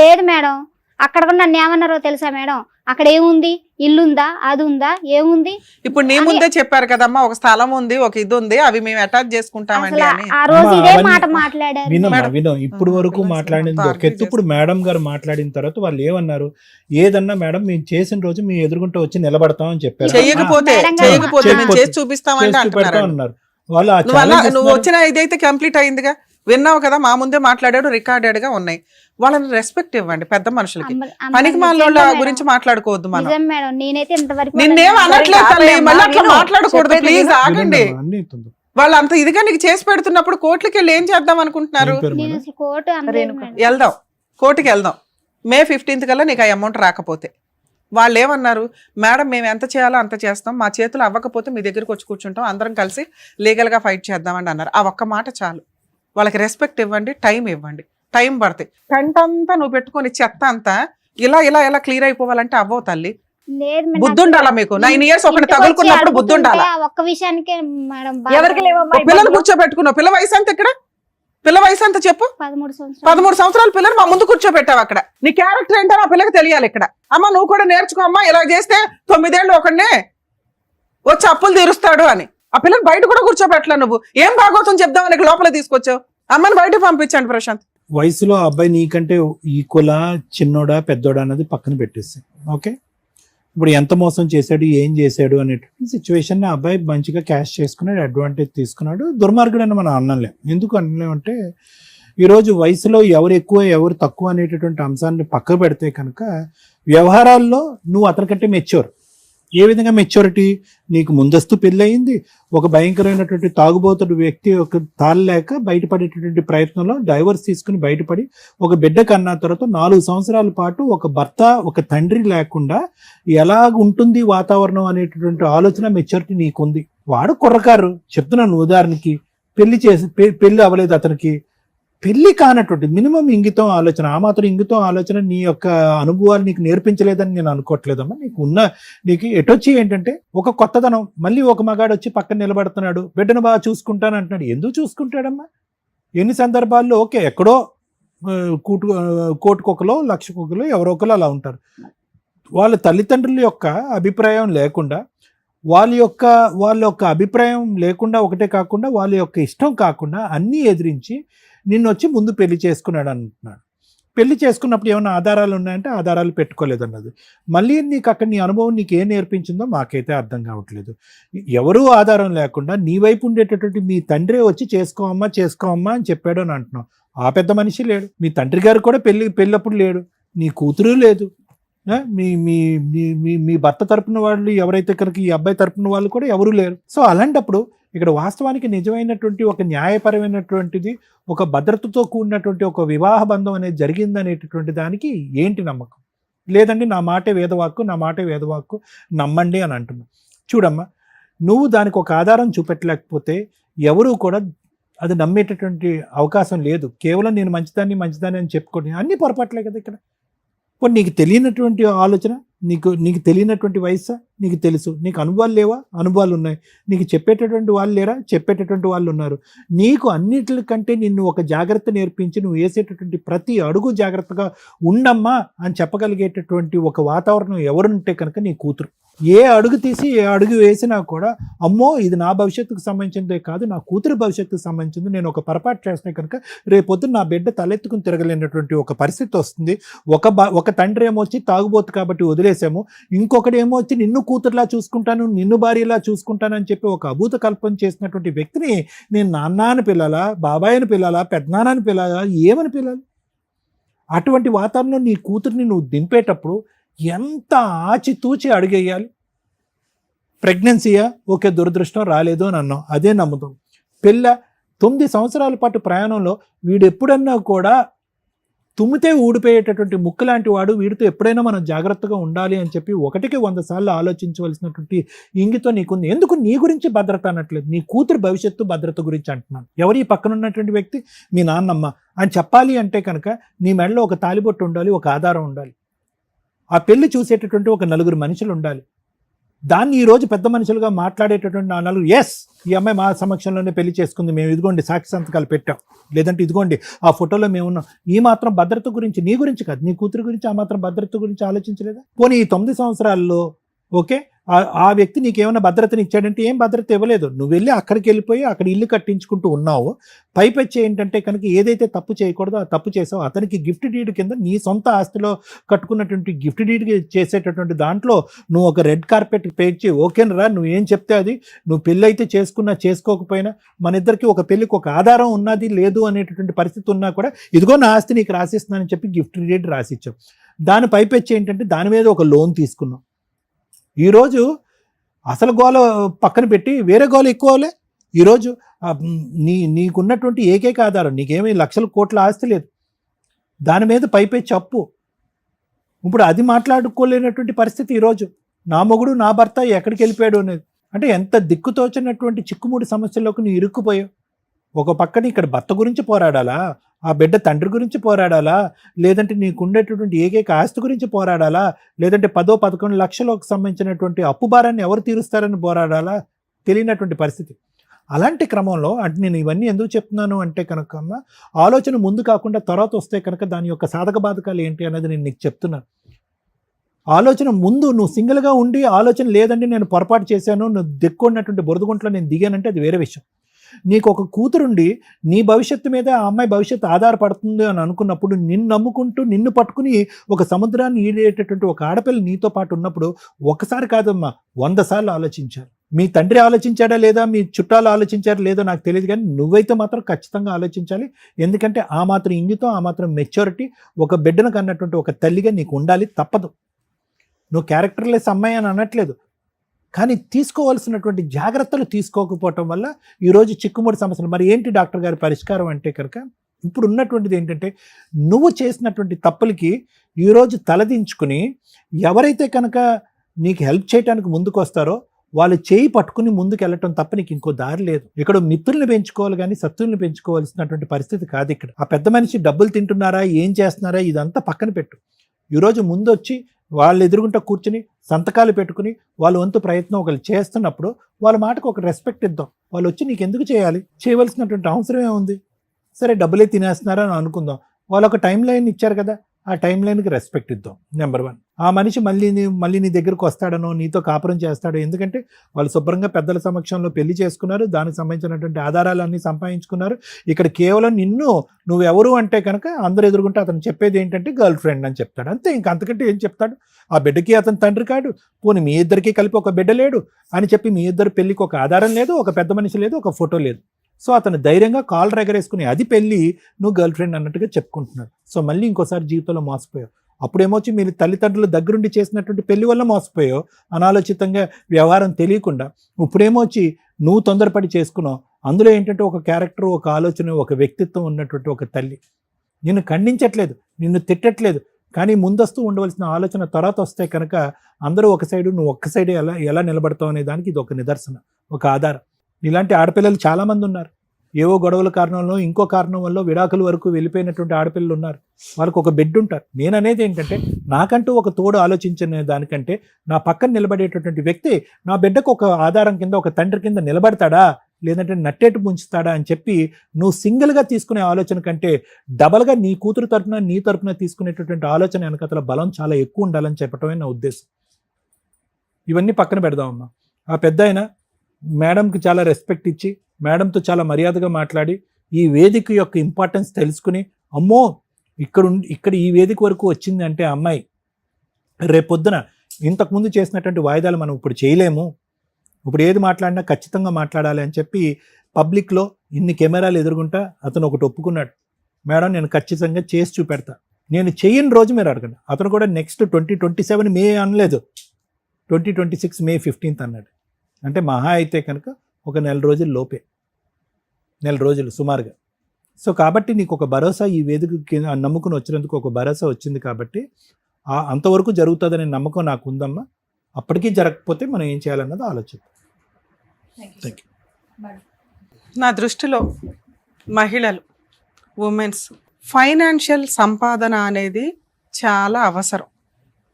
లేదు మేడం, అక్కడ కూడా నన్ను ఏమన్నారో తెలుసా మేడం? అక్కడ ఏముంది, ఇల్లుందా, అది ఉందా, ఏముంది? ఇప్పుడు నీ ముందే చెప్పారు కదమ్మా, ఒక స్థలం ఉంది, ఒక ఇది ఉంది, అవి మేము అటాచ్ చేసుకుంటామండి అని. ఆ రోజు ఇదే మాట మాట్లాడారు. వినం ఇప్పుడు వరకు మాట్లాడింది ఒక ఎత్తు. ఇప్పుడు మేడం గారు మాట్లాడిన తర్వాత వాళ్ళు ఏమన్నారు? ఏదన్నా మేడం మేము చేసిన రోజు మీ ఎదురుగుంటూ వచ్చి నిలబడతాం అని చెప్పారు. చేయకపోతే మేము చేసి చూపిస్తామని అన్నారు. నువ్వు వచ్చిన ఇదైతే కంప్లీట్ అయిందిగా, విన్నావు కదా, మా ముందే మాట్లాడాడు, రికార్డెడ్ గా ఉన్నాయి. వాళ్ళని రెస్పెక్ట్ ఇవ్వండి. పెద్ద మనుషులకి పనికి మాలోళ్ళ గురించి మాట్లాడుకోవద్దు. మనం నిన్నేం అనట్లేదు తల్లి, మళ్ళీ అట్లా మాట్లాడకూడదు ప్లీజ్, ఆగండి. వాళ్ళు అంత ఇదిగా నీకు చేసి పెడుతున్నప్పుడు కోర్టుకి వెళ్ళి ఏం చేద్దాం అనుకుంటున్నారు? వెళ్దాం, కోర్టుకి వెళ్దాం. May 15th కల్లా నీకు ఆ అమౌంట్ రాకపోతే. వాళ్ళు ఏమన్నారు? మేడం మేము ఎంత చేయాలో అంత చేస్తాం, మా చేతులు అవ్వకపోతే మీ దగ్గరికి వచ్చి కూర్చుంటాం, అందరం కలిసి లీగల్ గా ఫైట్ చేద్దామని అన్నారు. ఆ ఒక్క మాట చాలు. వాళ్ళకి రెస్పెక్ట్ ఇవ్వండి, టైం ఇవ్వండి. టైం పడతాయి. కంట అంతా నువ్వు పెట్టుకుని చెత్త అంతా ఇలా ఇలా ఇలా క్లియర్ అయిపోవాలంటే అవ్వవు తల్లి. బుద్ధి ఉండాలా మీకు? 9 years ఒకటి తగులుకున్నప్పుడు బుద్ధి ఉండాలా? ఒక్క విషయానికి ఎవరికి లేవమ్మా? పిల్లలు కూర్చోబెట్టుకున్నావు. పిల్ల వయసు అంత ఇక్కడ? పిల్ల వయసు అంత చెప్పు. 13 సంవత్సరాల పిల్లలు మా ముందు కూర్చోబెట్టావు. అక్కడ నీ క్యారెక్టర్ ఏంటో ఆ పిల్లకి తెలియాలి. ఇక్కడ అమ్మ నువ్వు కూడా నేర్చుకో అమ్మా, ఇలా చేస్తే 9 ఏళ్ళు ఒకడినే వచ్చి అప్పులు తీరుస్తాడు అని. ఆ పిల్లలు బయట కూడా కూర్చోబెట్టలే. నువ్వు ఏం భాగవతం చెప్దామని లోపల తీసుకొచ్చావు. అమ్మని బయట పంపించండి ప్రశాంత్. వయసులో అబ్బాయి నీకంటే ఈక్వలా, చిన్నోడా, పెద్దోడా అన్నది పక్కన పెట్టేసి, ఓకే, ఇప్పుడు ఎంత మోసం చేశాడు, ఏం చేశాడు అనేటువంటి సిచ్యువేషన్ ఆ అబ్బాయి మంచిగా క్యాష్ చేసుకున్నాడు, అడ్వాంటేజ్ తీసుకున్నాడు. దుర్మార్గుడు అని మనం అనలేం. ఎందుకు అనలేమంటే ఈరోజు వయసులో ఎవరు ఎక్కువ ఎవరు తక్కువ అనేటటువంటి అంశాన్ని పక్క పెడితే కనుక వ్యవహారాల్లో నువ్వు అతనికంటే మెచ్యూర్, ఏ విధంగా మెచ్యూరిటీ? నీకు ముందస్తు పెళ్ళయింది, ఒక భయంకరమైనటువంటి తాగుబోతుడు వ్యక్తి ఒక తాళలేక బయటపడేటటువంటి ప్రయత్నంలో డైవర్స్ తీసుకుని బయటపడి ఒక బిడ్డ కన్నా తర్వాత 4 సంవత్సరాల పాటు ఒక భర్త ఒక తండ్రి లేకుండా ఎలా ఉంటుంది వాతావరణం అనేటటువంటి ఆలోచన మెచ్యూరిటీ నీకుంది. వాడు కుర్రకారు, చెప్తున్నాను ఉదాహరణకి, పెళ్లి అవ్వలేదు అతనికి, పెళ్లి కానటువంటి మినిమం ఇంగితం ఆలోచన, ఆ మాత్రం ఇంగితం ఆలోచన నీ యొక్క అనుభవాలు నీకు నేర్పించలేదని నేను అనుకోవట్లేదమ్మా. నీకు ఎటొచ్చి ఏంటంటే ఒక కొత్తదనం, మళ్ళీ ఒక మగాడు వచ్చి పక్కన నిలబడుతున్నాడు, బిడ్డను బాగా చూసుకుంటాను అంటున్నాడు. ఎందుకు చూసుకుంటాడమ్మా? ఎన్ని సందర్భాల్లో ఓకే ఎక్కడో కోటికొకలో లక్షకొకలో ఎవరో ఒకరు అలా ఉంటారు. వాళ్ళ తల్లిదండ్రుల యొక్క అభిప్రాయం లేకుండా వాళ్ళ యొక్క అభిప్రాయం లేకుండా ఒకటే కాకుండా వాళ్ళ యొక్క ఇష్టం కాకుండా అన్నీ ఎదిరించి నిన్ను వచ్చి ముందు పెళ్లి చేసుకున్నాడు అంటున్నాడు. పెళ్లి చేసుకున్నప్పుడు ఏమైనా ఆధారాలు ఉన్నాయంటే ఆధారాలు పెట్టుకోలేదన్నది. మళ్ళీ నీకు అక్కడ నీ అనుభవం నీకు ఏం నేర్పించిందో మాకైతే అర్థం కావట్లేదు. ఎవరూ ఆధారం లేకుండా నీ వైపు ఉండేటటువంటి మీ తండ్రే వచ్చి చేసుకోమ్మా అని చెప్పాడు అని అంటున్నావు. ఆ పెద్ద మనిషి లేడు, మీ తండ్రి గారు కూడా పెళ్ళప్పుడు లేడు, నీ కూతురు లేదు, మీ మీ మీ మీ భర్త తరపున వాళ్ళు ఎవరైతే కనుక ఈ అబ్బాయి తరపున వాళ్ళు కూడా ఎవరూ లేరు. సో అలాంటప్పుడు ఇక్కడ వాస్తవానికి నిజమైనటువంటి ఒక న్యాయపరమైనటువంటిది, ఒక భద్రతతో కూడినటువంటి ఒక వివాహ బంధం అనేది జరిగిందనేటటువంటి దానికి ఏంటి నమ్మకం? లేదండి నా మాటే వేదవాక్కు నమ్మండి అని అంటున్నావు. చూడమ్మా, నువ్వు దానికి ఒక ఆధారం చూపెట్టలేకపోతే ఎవరూ కూడా అది నమ్మేటటువంటి అవకాశం లేదు. కేవలం నేను మంచిదాన్ని అని చెప్పుకోండి, అన్ని పొరపాట్లే కదా ఇక్కడ. ఇప్పుడు నీకు తెలియనటువంటి ఆలోచన, నీకు తెలియనటువంటి వయస్సా? నీకు తెలుసు. నీకు అనుభవాలు లేవా? అనుభవాలు ఉన్నాయి. నీకు చెప్పేటటువంటి వాళ్ళు లేరా? చెప్పేటటువంటి వాళ్ళు ఉన్నారు. నీకు అన్నిటికంటే నిన్ను ఒక జాగ్రత్త నేర్పించి నువ్వు వేసేటటువంటి ప్రతి అడుగు జాగ్రత్తగా ఉండమ్మా అని చెప్పగలిగేటటువంటి ఒక వాతావరణం ఎవరుంటే కనుక నీ కూతురు. ఏ అడుగు తీసి ఏ అడుగు వేసినా కూడా అమ్మో ఇది నా భవిష్యత్తుకు సంబంధించిందే కాదు, నా కూతురు భవిష్యత్తుకు సంబంధించింది, నేను ఒక పొరపాటు చేస్తే కనుక రేపొద్దు నా బిడ్డ తలెత్తుకుని తిరగలేనటువంటి ఒక పరిస్థితి వస్తుంది. ఒక తండ్రి ఏమో వచ్చి తాగుబోతు కాబట్టి వదిలేసాము, ఇంకొకటి ఏమో వచ్చి నిన్ను కూతురులా చూసుకుంటాను, నిన్ను భార్యలా చూసుకుంటాను అని చెప్పి ఒక అభూత కల్పన చేసినటువంటి వ్యక్తిని నేను నాన్న అని పిల్లాలా, బాబాయ్ అని పిల్లాలా, పెద్దనాన్న అని పిల్లాలా, ఏమని పిల్లాలి? అటువంటి వాతావరణంలో నీ కూతురిని నువ్వు దింపేటప్పుడు ఎంత ఆచితూచి అడుగేయాలి. ప్రెగ్నెన్సీయా? ఓకే, దురదృష్టం రాలేదు అని అన్నాం, అదే నమ్ముతాం. 9 సంవత్సరాల పాటు ప్రయాణంలో వీడు ఎప్పుడన్నా కూడా తుమ్మితే ఊడిపోయేటటువంటి ముక్కు లాంటి వాడు, వీడితో ఎప్పుడైనా మనం జాగ్రత్తగా ఉండాలి అని చెప్పి 100 సార్లు ఆలోచించవలసినటువంటి ఇంగితో నీకుంది. ఎందుకు నీ గురించి భద్రత అనట్లేదు, నీ కూతురు భవిష్యత్తు భద్రత గురించి అంటున్నాను. ఎవరు ఈ పక్కన ఉన్నటువంటి వ్యక్తి? మీ నాన్నమ్మ అని చెప్పాలి అంటే కనుక నీ మెడలో ఒక తాలిబొట్టు ఉండాలి, ఒక ఆధారం ఉండాలి, ఆ పెళ్లి చూసేటటువంటి ఒక 4 మనుషులు ఉండాలి. దాన్ని ఈరోజు పెద్ద మనుషులుగా మాట్లాడేటటువంటి 4 ఎస్ ఈ అమ్మాయి మా సమక్షంలోనే పెళ్లి చేసుకుంది, మేము ఇదిగోండి సాక్షి సంతకాలు పెట్టాం, లేదంటే ఇదిగోండి ఆ ఫోటోలో మేము ఉన్నాం. ఈ మాత్రం భద్రత గురించి, నీ గురించి కాదు, నీ కూతురు గురించి ఆ మాత్రం భద్రత గురించి ఆలోచించలేదా? పోనీ ఈ 9 సంవత్సరాల్లో ఓకే ఆ వ్యక్తి నీకేమైనా భద్రతని ఇచ్చాడంటే ఏం భద్రత ఇవ్వలేదు. నువ్వు వెళ్ళి అక్కడికి వెళ్ళిపోయి అక్కడ ఇల్లు కట్టించుకుంటూ ఉన్నావు. పైపెచ్చి ఏంటంటే కనుక ఏదైతే తప్పు చేయకూడదో ఆ తప్పు చేసావు. అతనికి గిఫ్ట్ డీడ్ కింద నీ సొంత ఆస్తిలో కట్టుకున్నటువంటి గిఫ్ట్ డీడ్ చేసేటటువంటి దాంట్లో నువ్వు ఒక రెడ్ కార్పెట్ పేర్చి ఓకేనరా నువ్వు ఏం చెప్తే అది, నువ్వు పెళ్ళి అయితే చేసుకున్నా చేసుకోకపోయినా మన ఇద్దరికి ఒక పెళ్ళికి ఒక ఆధారం ఉన్నది లేదు అనేటటువంటి పరిస్థితి ఉన్నా కూడా ఇదిగో నా ఆస్తి నీకు రాసిస్తున్నానని చెప్పి గిఫ్ట్ డీడ్ రాసిచ్చావు. దాని పైపెచ్చి ఏంటంటే దాని మీద ఒక లోన్ తీసుకున్నావు. ఈరోజు అసలు గోల పక్కన పెట్టి వేరే గోల ఎక్కువలే. ఈరోజు నీకున్నటువంటి ఏకైక ఆధారం, నీకేమీ లక్షల కోట్ల ఆస్తి లేదు, దాని మీద పైపెచ్చి అప్పు. ఇప్పుడు అది మాట్లాడుకోలేనటువంటి పరిస్థితి ఈరోజు. నా మొగుడు నా భర్త ఎక్కడికి వెళ్ళిపోయాడు అనేది అంటే ఎంత దిక్కుతోచినటువంటి చిక్కుముడి సమస్యల్లోకి నువ్వు ఇరుక్కుపోయావు. ఒక పక్కన ఇక్కడ భర్త గురించి పోరాడాలా, ఆ బిడ్డ తండ్రి గురించి పోరాడాలా, లేదంటే నీకు ఉండేటటువంటి ఏకైక ఆస్తి గురించి పోరాడాలా, లేదంటే 10-11 లక్షలకు సంబంధించినటువంటి అప్పు భారాన్ని ఎవరు తీరుస్తారని పోరాడాలా, తెలియనటువంటి పరిస్థితి. అలాంటి క్రమంలో అంటే నేను ఇవన్నీ ఎందుకు చెప్తున్నాను అంటే కనుక ఆలోచన ముందు కాకుండా తర్వాత వస్తే కనుక దాని యొక్క సాధక బాధకాలు ఏంటి అనేది నేను నీకు చెప్తున్నాను. ఆలోచన ముందు నువ్వు సింగిల్గా ఉండి ఆలోచన లేదండి నేను పొరపాటు చేశాను, నువ్వు దిక్కున్నటువంటి బురదగుంట్లో నేను దిగానంటే అది వేరే విషయం. నీకు ఒక కూతురుండి నీ భవిష్యత్తు మీద ఆ అమ్మాయి భవిష్యత్తు ఆధారపడుతుంది అని అనుకున్నప్పుడు నిన్ను నమ్ముకుంటూ నిన్ను పట్టుకుని ఒక సముద్రాన్ని ఈడేటటువంటి ఒక ఆడపిల్ల నీతో పాటు ఉన్నప్పుడు ఒకసారి కాదమ్మా 100 సార్లు ఆలోచించారు. మీ తండ్రి ఆలోచించాడా లేదా, మీ చుట్టాలు ఆలోచించారా లేదో నాకు తెలియదు, కానీ నువ్వైతే మాత్రం ఖచ్చితంగా ఆలోచించాలి. ఎందుకంటే ఆ మాత్రం ఇంగితం, ఆ మాత్రం మెచ్యూరిటీ ఒక బిడ్డను కన్నటువంటి ఒక తల్లిగా నీకు ఉండాలి, తప్పదు. నువ్వు క్యారెక్టర్లెస్ అమ్మాయి అని అనట్లేదు, కానీ తీసుకోవాల్సినటువంటి జాగ్రత్తలు తీసుకోకపోవటం వల్ల ఈరోజు చిక్కుముడి సమస్యలు. మరి ఏంటి డాక్టర్ గారి పరిష్కారం అంటే కనుక ఇప్పుడు ఉన్నటువంటిది ఏంటంటే నువ్వు చేసినటువంటి తప్పులకి ఈరోజు తలదించుకుని ఎవరైతే కనుక నీకు హెల్ప్ చేయడానికి ముందుకు వస్తారో వాళ్ళు చేయి పట్టుకుని ముందుకు వెళ్ళటం తప్ప నీకు ఇంకో దారి లేదు. ఇక్కడ మిత్రుల్ని పెంచుకోవాలి కానీ శత్రువుల్ని పెంచుకోవాల్సినటువంటి పరిస్థితి కాదు ఇక్కడ. ఆ పెద్ద మనిషి డబ్బులు తింటున్నారా, ఏం చేస్తున్నారా, ఇదంతా పక్కన పెట్టు. ఈరోజు ముందు వచ్చి వాళ్ళు ఎదురుగుంటా కూర్చుని సంతకాలు పెట్టుకుని వాళ్ళ వంతు ప్రయత్నం ఒకరు చేస్తున్నప్పుడు వాళ్ళ మాటకు ఒక రెస్పెక్ట్ ఇద్దాం. వాళ్ళు వచ్చి నీకు ఎందుకు చేయాలి, చేయవలసినటువంటి అవసరమే ఉంది. సరే డబ్బులే తినేస్తున్నారని అనుకుందాం, వాళ్ళు ఒక టైం లైన్ ఇచ్చారు కదా, ఆ టైం లైన్కి రెస్పెక్ట్ ఇద్దాం. నెంబర్ 1. ఆ మనిషి మళ్ళీ నీ దగ్గరకు వస్తాడనో నీతో కాపురం చేస్తాడో, ఎందుకంటే వాళ్ళు శుభ్రంగా పెద్దల సమక్షంలో పెళ్లి చేసుకున్నారు, దానికి సంబంధించినటువంటి ఆధారాలన్నీ సంపాదించుకున్నారు. ఇక్కడ కేవలం నువ్వెవరు అంటే కనుక అందరూ ఎదుర్కొంటే అతను చెప్పేది ఏంటంటే గర్ల్ ఫ్రెండ్ అని చెప్తాడు అంతే. ఇంక అంతకంటే ఏం చెప్తాడు? ఆ బిడ్డకి అతను తండ్రి కాడు, పోనీ మీ ఇద్దరికి కలిపి ఒక బిడ్డ లేడు అని చెప్పి మీ ఇద్దరు పెళ్లికి ఒక ఆధారం లేదు, ఒక పెద్ద మనిషి లేదు, ఒక ఫోటో లేదు. సో అతను ధైర్యంగా కాలర్ ఎగరేసుకుని అది పెళ్ళి నువ్వు గర్ల్ ఫ్రెండ్ అన్నట్టుగా చెప్పుకుంటున్నాడు. సో మళ్ళీ ఇంకోసారి జీవితంలో మోసపోయావు. అప్పుడేమొచ్చి మీరు తల్లిదండ్రుల దగ్గరుండి చేసినటువంటి పెళ్లి వల్ల మోసపోయావు, అనాలోచితంగా వ్యవహారం తెలియకుండా. ఇప్పుడేమొచ్చి నువ్వు తొందరపడి చేసుకున్నావు. అందులో ఏంటంటే ఒక క్యారెక్టర్, ఒక ఆలోచన, ఒక వ్యక్తిత్వం ఉన్నటువంటి ఒక తల్లి. నిన్ను ఖండించట్లేదు, నిన్ను తిట్టట్లేదు, కానీ ముందస్తూ ఉండవలసిన ఆలోచన తర్వాత వస్తే కనుక అందరూ ఒక సైడు, నువ్వు ఒక్క సైడే ఎలా నిలబడతావు అనే దానికి ఇది ఒక నిదర్శనం, ఒక ఆధారం. ఇలాంటి ఆడపిల్లలు చాలామంది ఉన్నారు. ఏవో గొడవల కారణంలో, ఇంకో కారణం వల్ల విడాకుల వరకు వెళ్ళిపోయినటువంటి ఆడపిల్లలు ఉన్నారు. వాళ్ళకు ఒక బెడ్ ఉంటారు. నేను అనేది ఏంటంటే నాకంటూ ఒక తోడు ఆలోచించిన దానికంటే నా పక్కన నిలబడేటటువంటి వ్యక్తి నా బిడ్డకు ఒక ఆధారం కింద, ఒక తండ్రి కింద నిలబడతాడా, లేదంటే నట్టేటు ముంచుతాడా అని చెప్పి నువ్వు సింగిల్గా తీసుకునే ఆలోచన కంటే డబల్గా నీ కూతురు తరపున, నీ తరపున తీసుకునేటటువంటి ఆలోచన వెనకతల బలం చాలా ఎక్కువ ఉండాలని చెప్పడమే నా ఉద్దేశం. ఇవన్నీ పక్కన పెడదామమ్మా. ఆ పెద్ద ఆయన మేడంకి చాలా రెస్పెక్ట్ ఇచ్చి, మేడంతో చాలా మర్యాదగా మాట్లాడి, ఈ వేదిక యొక్క ఇంపార్టెన్స్ తెలుసుకుని, అమ్మో ఇక్కడ ఈ వేదిక వరకు వచ్చింది అంటే అమ్మాయి రేపొద్దున ఇంతకుముందు చేసినటువంటి వాయిదాలు మనం ఇప్పుడు చేయలేము, ఇప్పుడు ఏది మాట్లాడినా ఖచ్చితంగా మాట్లాడాలి అని చెప్పి పబ్లిక్లో ఇన్ని కెమెరాలు ఎదురుగుంటా అతను ఒకటి ఒప్పుకున్నాడు. మేడం నేను ఖచ్చితంగా చేసి చూపెడతా, నేను చేయని రోజు మీరు అడగండి. అతను కూడా నెక్స్ట్ 2027 మే అనలేదు, 2026 మే 15 అన్నాడు. అంటే మహా అయితే కనుక ఒక నెల రోజుల లోపే, నెల రోజులు సుమారుగా. సో కాబట్టి నీకు ఒక భరోసా, ఈ వేదికకి నమ్ముకుని వచ్చినందుకు ఒక భరోసా వచ్చింది కాబట్టి అంతవరకు జరుగుతుందనే నమ్మకం నాకు ఉందమ్మా. అప్పటికీ జరగకపోతే మనం ఏం చేయాలన్నది ఆలోచిద్దాం. Thank you. నా దృష్టిలో మహిళలు, ఉమెన్స్ ఫైనాన్షియల్ సంపాదన అనేది చాలా అవసరం.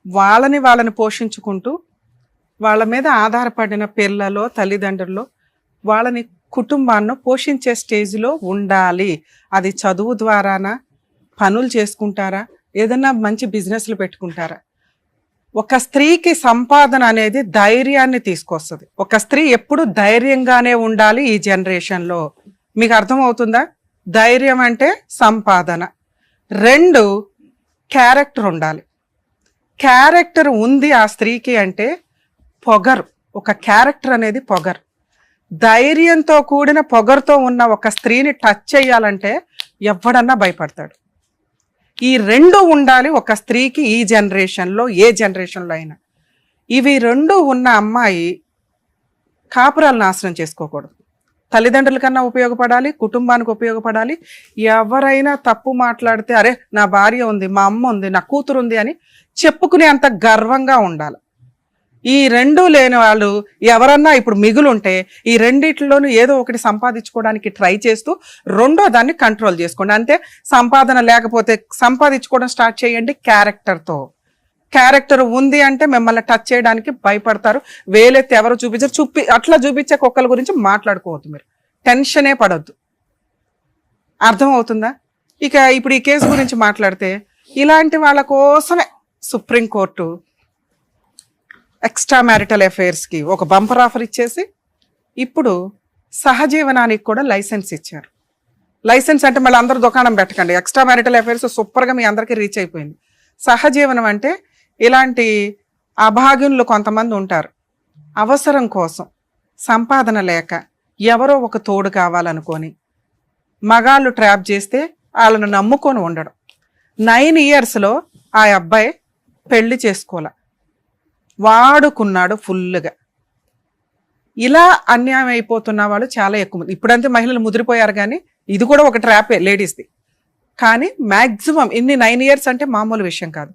వాళ్ళని పోషించుకుంటూ వాళ్ళ మీద ఆధారపడిన పిల్లలో, తల్లిదండ్రులు వాళ్ళని, కుటుంబాన్ని పోషించే స్టేజ్లో ఉండాలి. అది చదువు ద్వారానా, పనులు చేసుకుంటారా, ఏదన్నా మంచి బిజినెస్లు పెట్టుకుంటారా. ఒక స్త్రీకి సంపాదన అనేది ధైర్యాన్ని తీసుకొస్తుంది. ఒక స్త్రీ ఎప్పుడు ధైర్యంగానే ఉండాలి ఈ జనరేషన్లో. మీకు అర్థమవుతుందా? ధైర్యం అంటే సంపాదన. 2 క్యారెక్టర్ ఉండాలి. క్యారెక్టర్ ఉంది ఆ స్త్రీకి అంటే పొగరు. ఒక క్యారెక్టర్ అనేది పొగరు. ధైర్యంతో కూడిన పొగరుతో ఉన్న ఒక స్త్రీని టచ్ చేయాలంటే ఎవడన్నా భయపడతాడు. ఈ 2 ఉండాలి ఒక స్త్రీకి ఈ జనరేషన్లో, ఏ జనరేషన్లో అయినా. ఇవి 2 ఉన్న అమ్మాయి కాపురాలు నాశనం చేసుకోకూడదు. తల్లిదండ్రుల కన్నా ఉపయోగపడాలి, కుటుంబానికి ఉపయోగపడాలి. ఎవరైనా తప్పు మాట్లాడితే అరే నా భార్య ఉంది, మా అమ్మ ఉంది, నా కూతురు ఉంది అని చెప్పుకునే అంత గర్వంగా ఉండాలి. ఈ 2 లేని వాళ్ళు ఎవరన్నా ఇప్పుడు మిగులుంటే ఈ రెండిట్లోనూ ఏదో ఒకటి సంపాదించుకోవడానికి ట్రై చేస్తూ రెండో దాన్ని కంట్రోల్ చేసుకోండి. అంతే. సంపాదన లేకపోతే సంపాదించుకోవడం స్టార్ట్ చేయండి క్యారెక్టర్తో. క్యారెక్టర్ ఉంది అంటే మిమ్మల్ని టచ్ చేయడానికి భయపడతారు. వేలెత్తి ఎవరు చూపించారు, అట్లా చూపించే కుక్కల గురించి మాట్లాడుకోవద్దు. మీరు టెన్షనే పడొద్దు. అర్థమవుతుందా? ఇక ఇప్పుడు ఈ కేసు గురించి మాట్లాడితే ఇలాంటి వాళ్ళ కోసమే సుప్రీంకోర్టు ఎక్స్ట్రా మ్యారిటల్ అఫైర్స్కి ఒక బంపర్ ఆఫర్ ఇచ్చేసి ఇప్పుడు సహజీవనానికి కూడా లైసెన్స్ ఇచ్చారు. లైసెన్స్ అంటే మళ్ళీ అందరూ దుకాణం పెట్టకండి. ఎక్స్ట్రా మ్యారిటల్ అఫైర్స్ సూపర్గా మీ అందరికీ రీచ్ అయిపోయింది. సహజీవనం అంటే ఇలాంటి అభాగ్యులు కొంతమంది ఉంటారు. అవసరం కోసం, సంపాదన లేక, ఎవరో ఒక తోడు కావాలనుకొని మగాళ్ళు ట్రాప్ చేస్తే వాళ్ళను నమ్ముకొని ఉండడం. 9 ఇయర్స్లో ఆ అబ్బాయి పెళ్లి చేసుకోలే, వాడుకున్నాడు ఫుల్గా. ఇలా అన్యాయం అయిపోతున్న వాళ్ళు చాలా ఎక్కువ మంది. ఇప్పుడంతే మహిళలు ముదిరిపోయారు, కానీ ఇది కూడా ఒక ట్రాపే లేడీస్ది. కానీ మ్యాక్సిమం ఇన్ని 9 years అంటే మామూలు విషయం కాదు.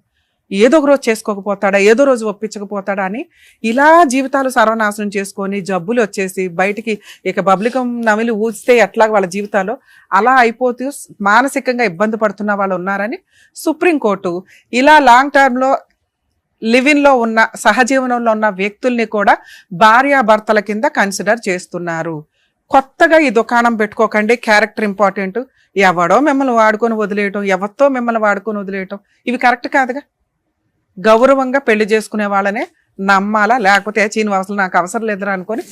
ఏదో ఒక రోజు చేసుకోకపోతాడా, ఏదో రోజు ఒప్పించకపోతాడా అని ఇలా జీవితాలు సర్వనాశనం చేసుకొని జబ్బులు వచ్చేసి బయటికి ఇక బబ్లికం నమిలి ఊస్తే ఎట్లా వాళ్ళ జీవితాలు అలా అయిపోతూ మానసికంగా ఇబ్బంది పడుతున్న వాళ్ళు ఉన్నారని సుప్రీంకోర్టు ఇలా లాంగ్ టర్మ్లో లివిన్లో ఉన్న సహజీవనంలో ఉన్న వ్యక్తుల్ని కూడా భార్యాభర్తల కింద కన్సిడర్ చేస్తున్నారు. కొత్తగా ఈ దుకాణం పెట్టుకోకండి, క్యారెక్టర్ ఇంపార్టెంట్. ఎవడో మిమ్మల్ని వాడుకొని వదిలేయటం, ఎవరితో మిమ్మల్ని వాడుకొని వదిలేయటం ఇవి కరెక్ట్ కాదుగా. గౌరవంగా పెళ్లి చేసుకునే వాళ్ళనే నమ్మాలా, లేకపోతే చీనివాసులు నాకు అవసరం లేదురా అనుకొని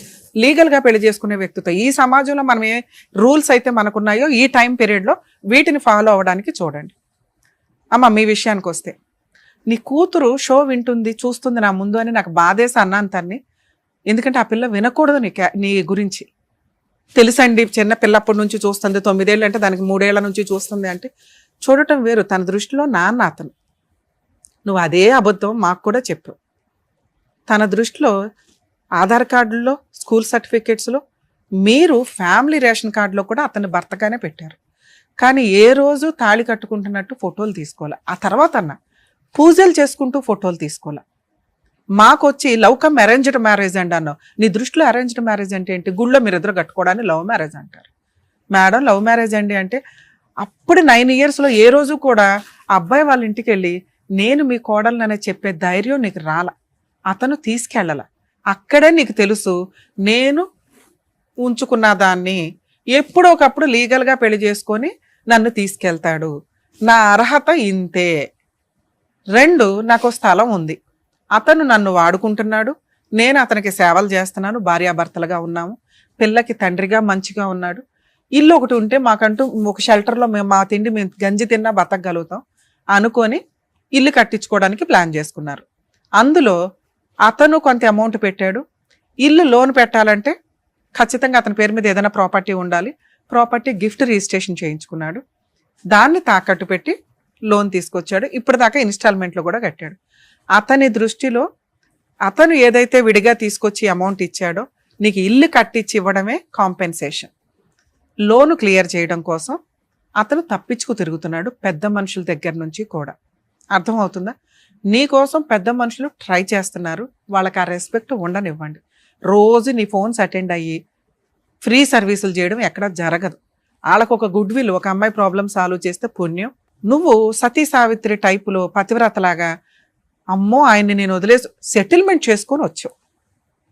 లీగల్గా పెళ్లి చేసుకునే వ్యక్తితో ఈ సమాజంలో మనం ఏ రూల్స్ అయితే మనకున్నాయో ఈ టైం పీరియడ్లో వీటిని ఫాలో అవ్వడానికి చూడండి. అమ్మ మీ విషయానికి వస్తే, నీ కూతురు షో వింటుంది చూస్తుంది నా ముందు అని నాకు బాధేసి అన్నాను తన్ని. ఎందుకంటే ఆ పిల్ల వినకూడదు నీ గురించి. తెలుసండి, చిన్న పిల్లప్పటి నుంచి చూస్తుంది, 9 ఏళ్ళు అంటే దానికి 3 ఏళ్ల నుంచి చూస్తుంది అంటే చూడటం వేరు. తన దృష్టిలో నాన్న అతను. నువ్వు అదే అబద్ధం మాకు కూడా చెప్పు. తన దృష్టిలో ఆధార్ కార్డుల్లో, స్కూల్ సర్టిఫికేట్స్లో, మీరు ఫ్యామిలీ రేషన్ కార్డులో కూడా అతన్ని భర్తగానే పెట్టారు. కానీ ఏ రోజు తాళి కట్టుకుంటున్నట్టు ఫోటోలు తీసుకోవాలి. ఆ తర్వాత అన్న పూజలు చేసుకుంటూ ఫోటోలు తీసుకోవాలి. మాకొచ్చి లవ్ కమ్ అరేంజ్డ్ మ్యారేజ్ అండి అన్నావు. నీ దృష్టిలో అరేంజ్డ్ మ్యారేజ్ అంటే ఏంటి? గుళ్ళో మీరిద్దరు కట్టుకోవడాన్ని లవ్ మ్యారేజ్ అంటారు. మేడం లవ్ మ్యారేజ్ అండి అంటే అప్పుడు 9 yearsలో ఏ రోజు కూడా అబ్బాయి వాళ్ళ ఇంటికి వెళ్ళి నేను మీ కోడలననే చెప్పే ధైర్యం నీకు రాల. అతను తీసుకెళ్ళాల. అక్కడే నీకు తెలుసు నేను ఉంచుకున్న దాన్ని ఎప్పుడో ఒకప్పుడు లీగల్గా పెళ్లి చేసుకొని నన్ను తీసుకెళ్తాడు, నా అర్హత ఇంతే. 2 నాకు స్థలం ఉంది, అతను నన్ను వాడుకుంటున్నాడు, నేను అతనికి సేవలు చేస్తున్నాను, భార్యాభర్తలుగా ఉన్నాము, పిల్లకి తండ్రిగా మంచిగా ఉన్నాడు, ఇల్లు ఒకటి ఉంటే మాకంటూ ఒక షెల్టర్లో మేము మా తిండి మేము గంజి తిన్నా బతకగలుగుతాం అనుకొని ఇల్లు కట్టించుకోవడానికి ప్లాన్ చేసుకున్నారు. అందులో అతను కొంత అమౌంట్ పెట్టాడు. ఇల్లు లోన్ పెట్టాలంటే ఖచ్చితంగా అతని పేరు మీద ఏదైనా ప్రాపర్టీ ఉండాలి. ప్రాపర్టీ గిఫ్ట్ రిజిస్ట్రేషన్ చేయించుకున్నాడు. దాన్ని తాకట్టు పెట్టి లోన్ తీసుకొచ్చాడు. ఇప్పుడు దాకా ఇన్స్టాల్మెంట్లో కూడా కట్టాడు. అతని దృష్టిలో అతను ఏదైతే విడిగా తీసుకొచ్చి అమౌంట్ ఇచ్చాడో నీకు ఇల్లు కట్టించి ఇవ్వడమే కాంపెన్సేషన్. లోను క్లియర్ చేయడం కోసం అతను తప్పించుకు తిరుగుతున్నాడు పెద్ద మనుషుల దగ్గర నుంచి కూడా. అర్థమవుతుందా? నీకోసం పెద్ద మనుషులు ట్రై చేస్తున్నారు. వాళ్ళకి ఆ రెస్పెక్ట్ ఉండనివ్వండి. రోజు నీ ఫోన్స్ అటెండ్ అయ్యి ఫ్రీ సర్వీసులు చేయడం ఎక్కడ జరగదు. వాళ్ళకు ఒక గుడ్ విల్, ఒక అమ్మాయి ప్రాబ్లం సాల్వ్ చేస్తే పుణ్యం. నువ్వు సతీ సావిత్రి టైపులో పతివ్రతలాగా అమ్మో ఆయన్ని నేను వదిలేసి సెటిల్మెంట్ చేసుకొని వచ్చావు.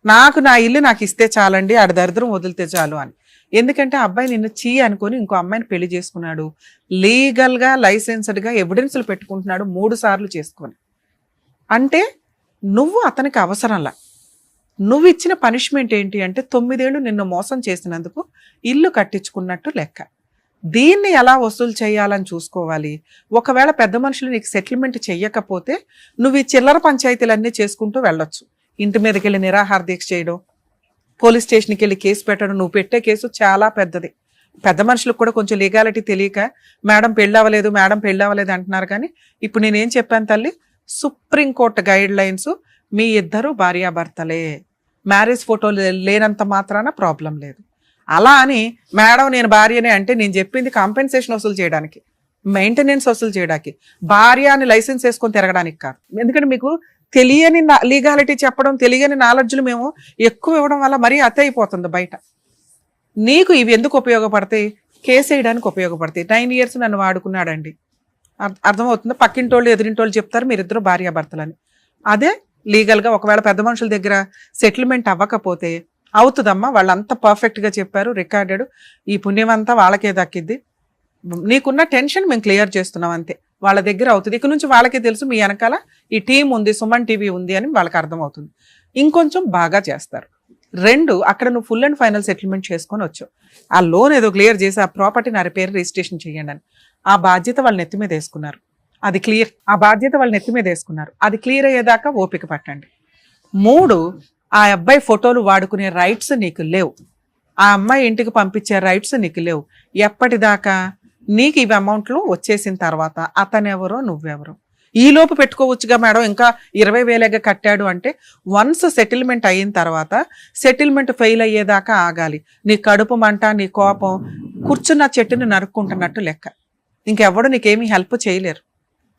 నాకు నా ఇల్లు నాకు ఇస్తే చాలండి, ఆడ దరిద్రం వదిలితే చాలు అని. ఎందుకంటే అబ్బాయి నిన్ను చీ అనుకొని ఇంకో అమ్మాయిని పెళ్లి చేసుకున్నాడు. లీగల్గా లైసెన్స్డ్గా ఎవిడెన్స్లు పెట్టుకుంటున్నాడు 3 సార్లు చేసుకొని. అంటే నువ్వు అతనికి అవసరంలా. నువ్వు ఇచ్చిన పనిష్మెంట్ ఏంటి అంటే 9 ఏళ్ళు నిన్ను మోసం చేసినందుకు ఇల్లు కట్టించుకున్నట్టు లెక్క. దీన్ని ఎలా వసూలు చేయాలని చూసుకోవాలి. ఒకవేళ పెద్ద మనుషులు నీకు సెటిల్మెంట్ చెయ్యకపోతే నువ్వు ఈ చిల్లర పంచాయతీలన్నీ చేసుకుంటూ వెళ్ళొచ్చు. ఇంటి మీదకి వెళ్ళి నిరాహార దీక్ష చేయడం, పోలీస్ స్టేషన్కి వెళ్ళి కేసు పెట్టడం. నువ్వు పెట్టే కేసు చాలా పెద్దది. పెద్ద మనుషులకు కూడా కొంచెం లీగాలిటీ తెలియక మేడం పెళ్ళవలేదు మేడం పెళ్ళవలేదు అంటున్నారు. కానీ ఇప్పుడు నేనేం చెప్పాను తల్లి, సుప్రీంకోర్టు గైడ్ లైన్స్, మీ ఇద్దరు భార్యాభర్తలే, మ్యారేజ్ ఫోటోలు లేనంత మాత్రాన ప్రాబ్లం లేదు. అలా అని మేడం నేను భార్యనే అంటే నేను చెప్పింది కాంపెన్సేషన్ వసూలు చేయడానికి, మెయింటెనెన్స్ వసూలు చేయడానికి, భార్య అని లైసెన్స్ వేసుకొని తిరగడానికి కాదు. ఎందుకంటే మీకు తెలియని లీగాలిటీ చెప్పడం, తెలియని నాలెడ్జ్లు మేము ఎక్కువ ఇవ్వడం వల్ల మరీ అతి అయిపోతుంది బయట. నీకు ఇవి ఎందుకు ఉపయోగపడతాయి? కేసు వేయడానికి ఉపయోగపడతాయి. 9 years నన్ను వాడుకున్నాడండి, అర్థమవుతుందా? పక్కింటోళ్ళు ఎదురింటోళ్ళు చెప్తారు మీరిద్దరు భార్యాభర్తలని. అదే లీగల్గా ఒకవేళ పెద్ద మనుషుల దగ్గర సెటిల్మెంట్ అవ్వకపోతే అవుతుందమ్మా, వాళ్ళంతా పర్ఫెక్ట్గా చెప్పారు, రికార్డెడ్, ఈ పుణ్యం అంతా వాళ్ళకే దక్కిద్ది. నీకున్న టెన్షన్ మేము క్లియర్ చేస్తున్నాం అంతే. వాళ్ళ దగ్గర అవుతుంది. ఇక నుంచి వాళ్ళకే తెలుసు మీ వెనకాల ఈ టీం ఉంది, సుమన్ టీవీ ఉంది అని వాళ్ళకి అర్థమవుతుంది. ఇంకొంచెం బాగా చేస్తారు. 2 అక్కడ నువ్వు ఫుల్ అండ్ ఫైనల్ సెటిల్మెంట్ చేసుకొని వచ్చావు. ఆ లోన్ ఏదో క్లియర్ చేసి ఆ ప్రాపర్టీ నా పేరు రిజిస్ట్రేషన్ చేయండి అని ఆ బాధ్యత వాళ్ళ నెత్తి మీద వేసుకున్నారు. అది క్లియర్, ఆ బాధ్యత వాళ్ళ నెత్తి మీద వేసుకున్నారు. అది క్లియర్ అయ్యేదాకా ఓపిక పట్టండి. 3 ఆ అబ్బాయి ఫోటోలు వాడుకునే రైట్స్ నీకు లేవు. ఆ అమ్మాయి ఇంటికి పంపించే రైట్స్ నీకు లేవు. ఎప్పటిదాకా? నీకు ఇవి అమౌంట్లు వచ్చేసిన తర్వాత అతనెవరో నువ్వెవరో ఈ లోపు పెట్టుకోవచ్చుగా మేడం, ఇంకా 20,000 కట్టాడు అంటే వన్స్ సెటిల్మెంట్ అయిన తర్వాత సెటిల్మెంట్ ఫెయిల్ అయ్యేదాకా ఆగాలి. నీ కడుపు మంట, నీ కోపం కూర్చున్న చెట్టుని నరుక్కుంటున్నట్టు లెక్క. ఇంకెవ్వడు నీకేమీ హెల్ప్ చేయలేరు.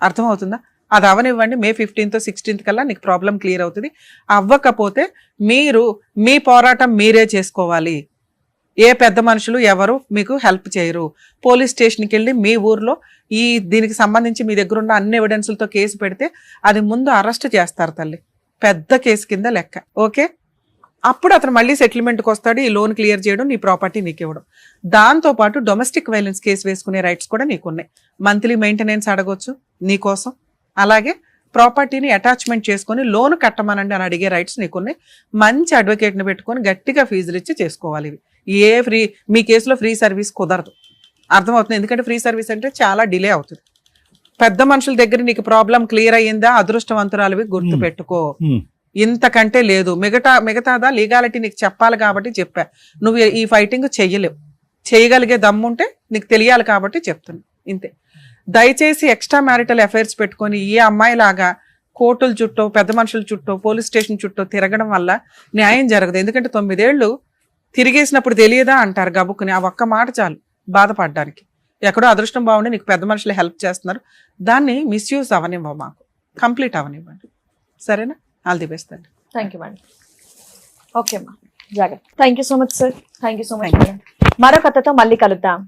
అర్థమవుతుందా? అది అవనివ్వండి. May 15th 16th కల్లా నీకు ప్రాబ్లం క్లియర్ అవుతుంది. అవ్వకపోతే మీరు మీ పోరాటం మీరే చేసుకోవాలి. ఏ పెద్ద మనుషులు ఎవరు మీకు హెల్ప్ చేయరు. పోలీస్ స్టేషన్కి వెళ్ళి మీ ఊర్లో దీనికి సంబంధించి మీ దగ్గర ఉన్న అన్ని ఎవిడెన్స్లతో కేసు పెడితే అది ముందు అరెస్ట్ చేస్తారు తల్లి, పెద్ద కేసు కింద లెక్క. ఓకే, అప్పుడు అతను మళ్ళీ సెటిల్మెంట్కి వస్తాడు. ఈ లోన్ క్లియర్ చేయడం, నీ ప్రాపర్టీ నీకు ఇవ్వడం. దాంతోపాటు డొమెస్టిక్ వైలెన్స్ కేసు వేసుకునే రైట్స్ కూడా నీకున్నాయి. మంత్లీ మెయింటెనెన్స్ అడగొచ్చు నీకోసం. అలాగే ప్రాపర్టీని అటాచ్మెంట్ చేసుకొని లోన్ కట్టమనండి అని అడిగే రైట్స్ నీకున్నాయి. మంచి అడ్వకేట్ని పెట్టుకొని గట్టిగా ఫీజులు ఇచ్చి చేసుకోవాలి. ఇవి మీ కేసులో ఫ్రీ సర్వీస్ కుదరదు. అర్థమవుతుంది? ఎందుకంటే ఫ్రీ సర్వీస్ అంటే చాలా డిలే అవుతుంది. పెద్ద మనుషుల దగ్గర నీకు ప్రాబ్లం క్లియర్ అయ్యిందా, అదృష్టవంతురాలివి, గుర్తు పెట్టుకో. ఇంతకంటే లేదు. మిగతాదా లీగాలిటీ నీకు చెప్పాలి కాబట్టి చెప్పా. నువ్వు ఈ ఫైటింగ్ చెయ్యలేవు. చేయగలిగే దమ్ముంటే నీకు తెలియాలి కాబట్టి చెప్తున్నా, ఇంతే. దయచేసి ఎక్స్ట్రా మ్యారిటల్ అఫైర్స్ పెట్టుకొని ఈ అమ్మాయి లాగా కోర్టుల చుట్టూ, పెద్ద మనుషుల చుట్టూ, పోలీస్ స్టేషన్ చుట్టూ తిరగడం వల్ల న్యాయం జరగదు. ఎందుకంటే 9 ఏళ్ళు తిరిగేసినప్పుడు తెలియదా అంటారు గబుక్కుని. ఆ ఒక్క మాట చాలు బాధపడడానికి. ఎక్కడో అదృష్టం బాగుండి నీకు పెద్ద మనుషులు హెల్ప్ చేస్తున్నారు, దాన్ని మిస్యూజ్ అవనివ్వ, మాకు కంప్లీట్ అవనివ్వండి. సరేనా? ఆల్ ది బెస్ట్ అండి. Thank you madam. ఓకే అమ్మా, జాగ్రత్త. Thank you so much sir. Thank you so much madam. మరో కథతో మళ్ళీ కలుద్దాం.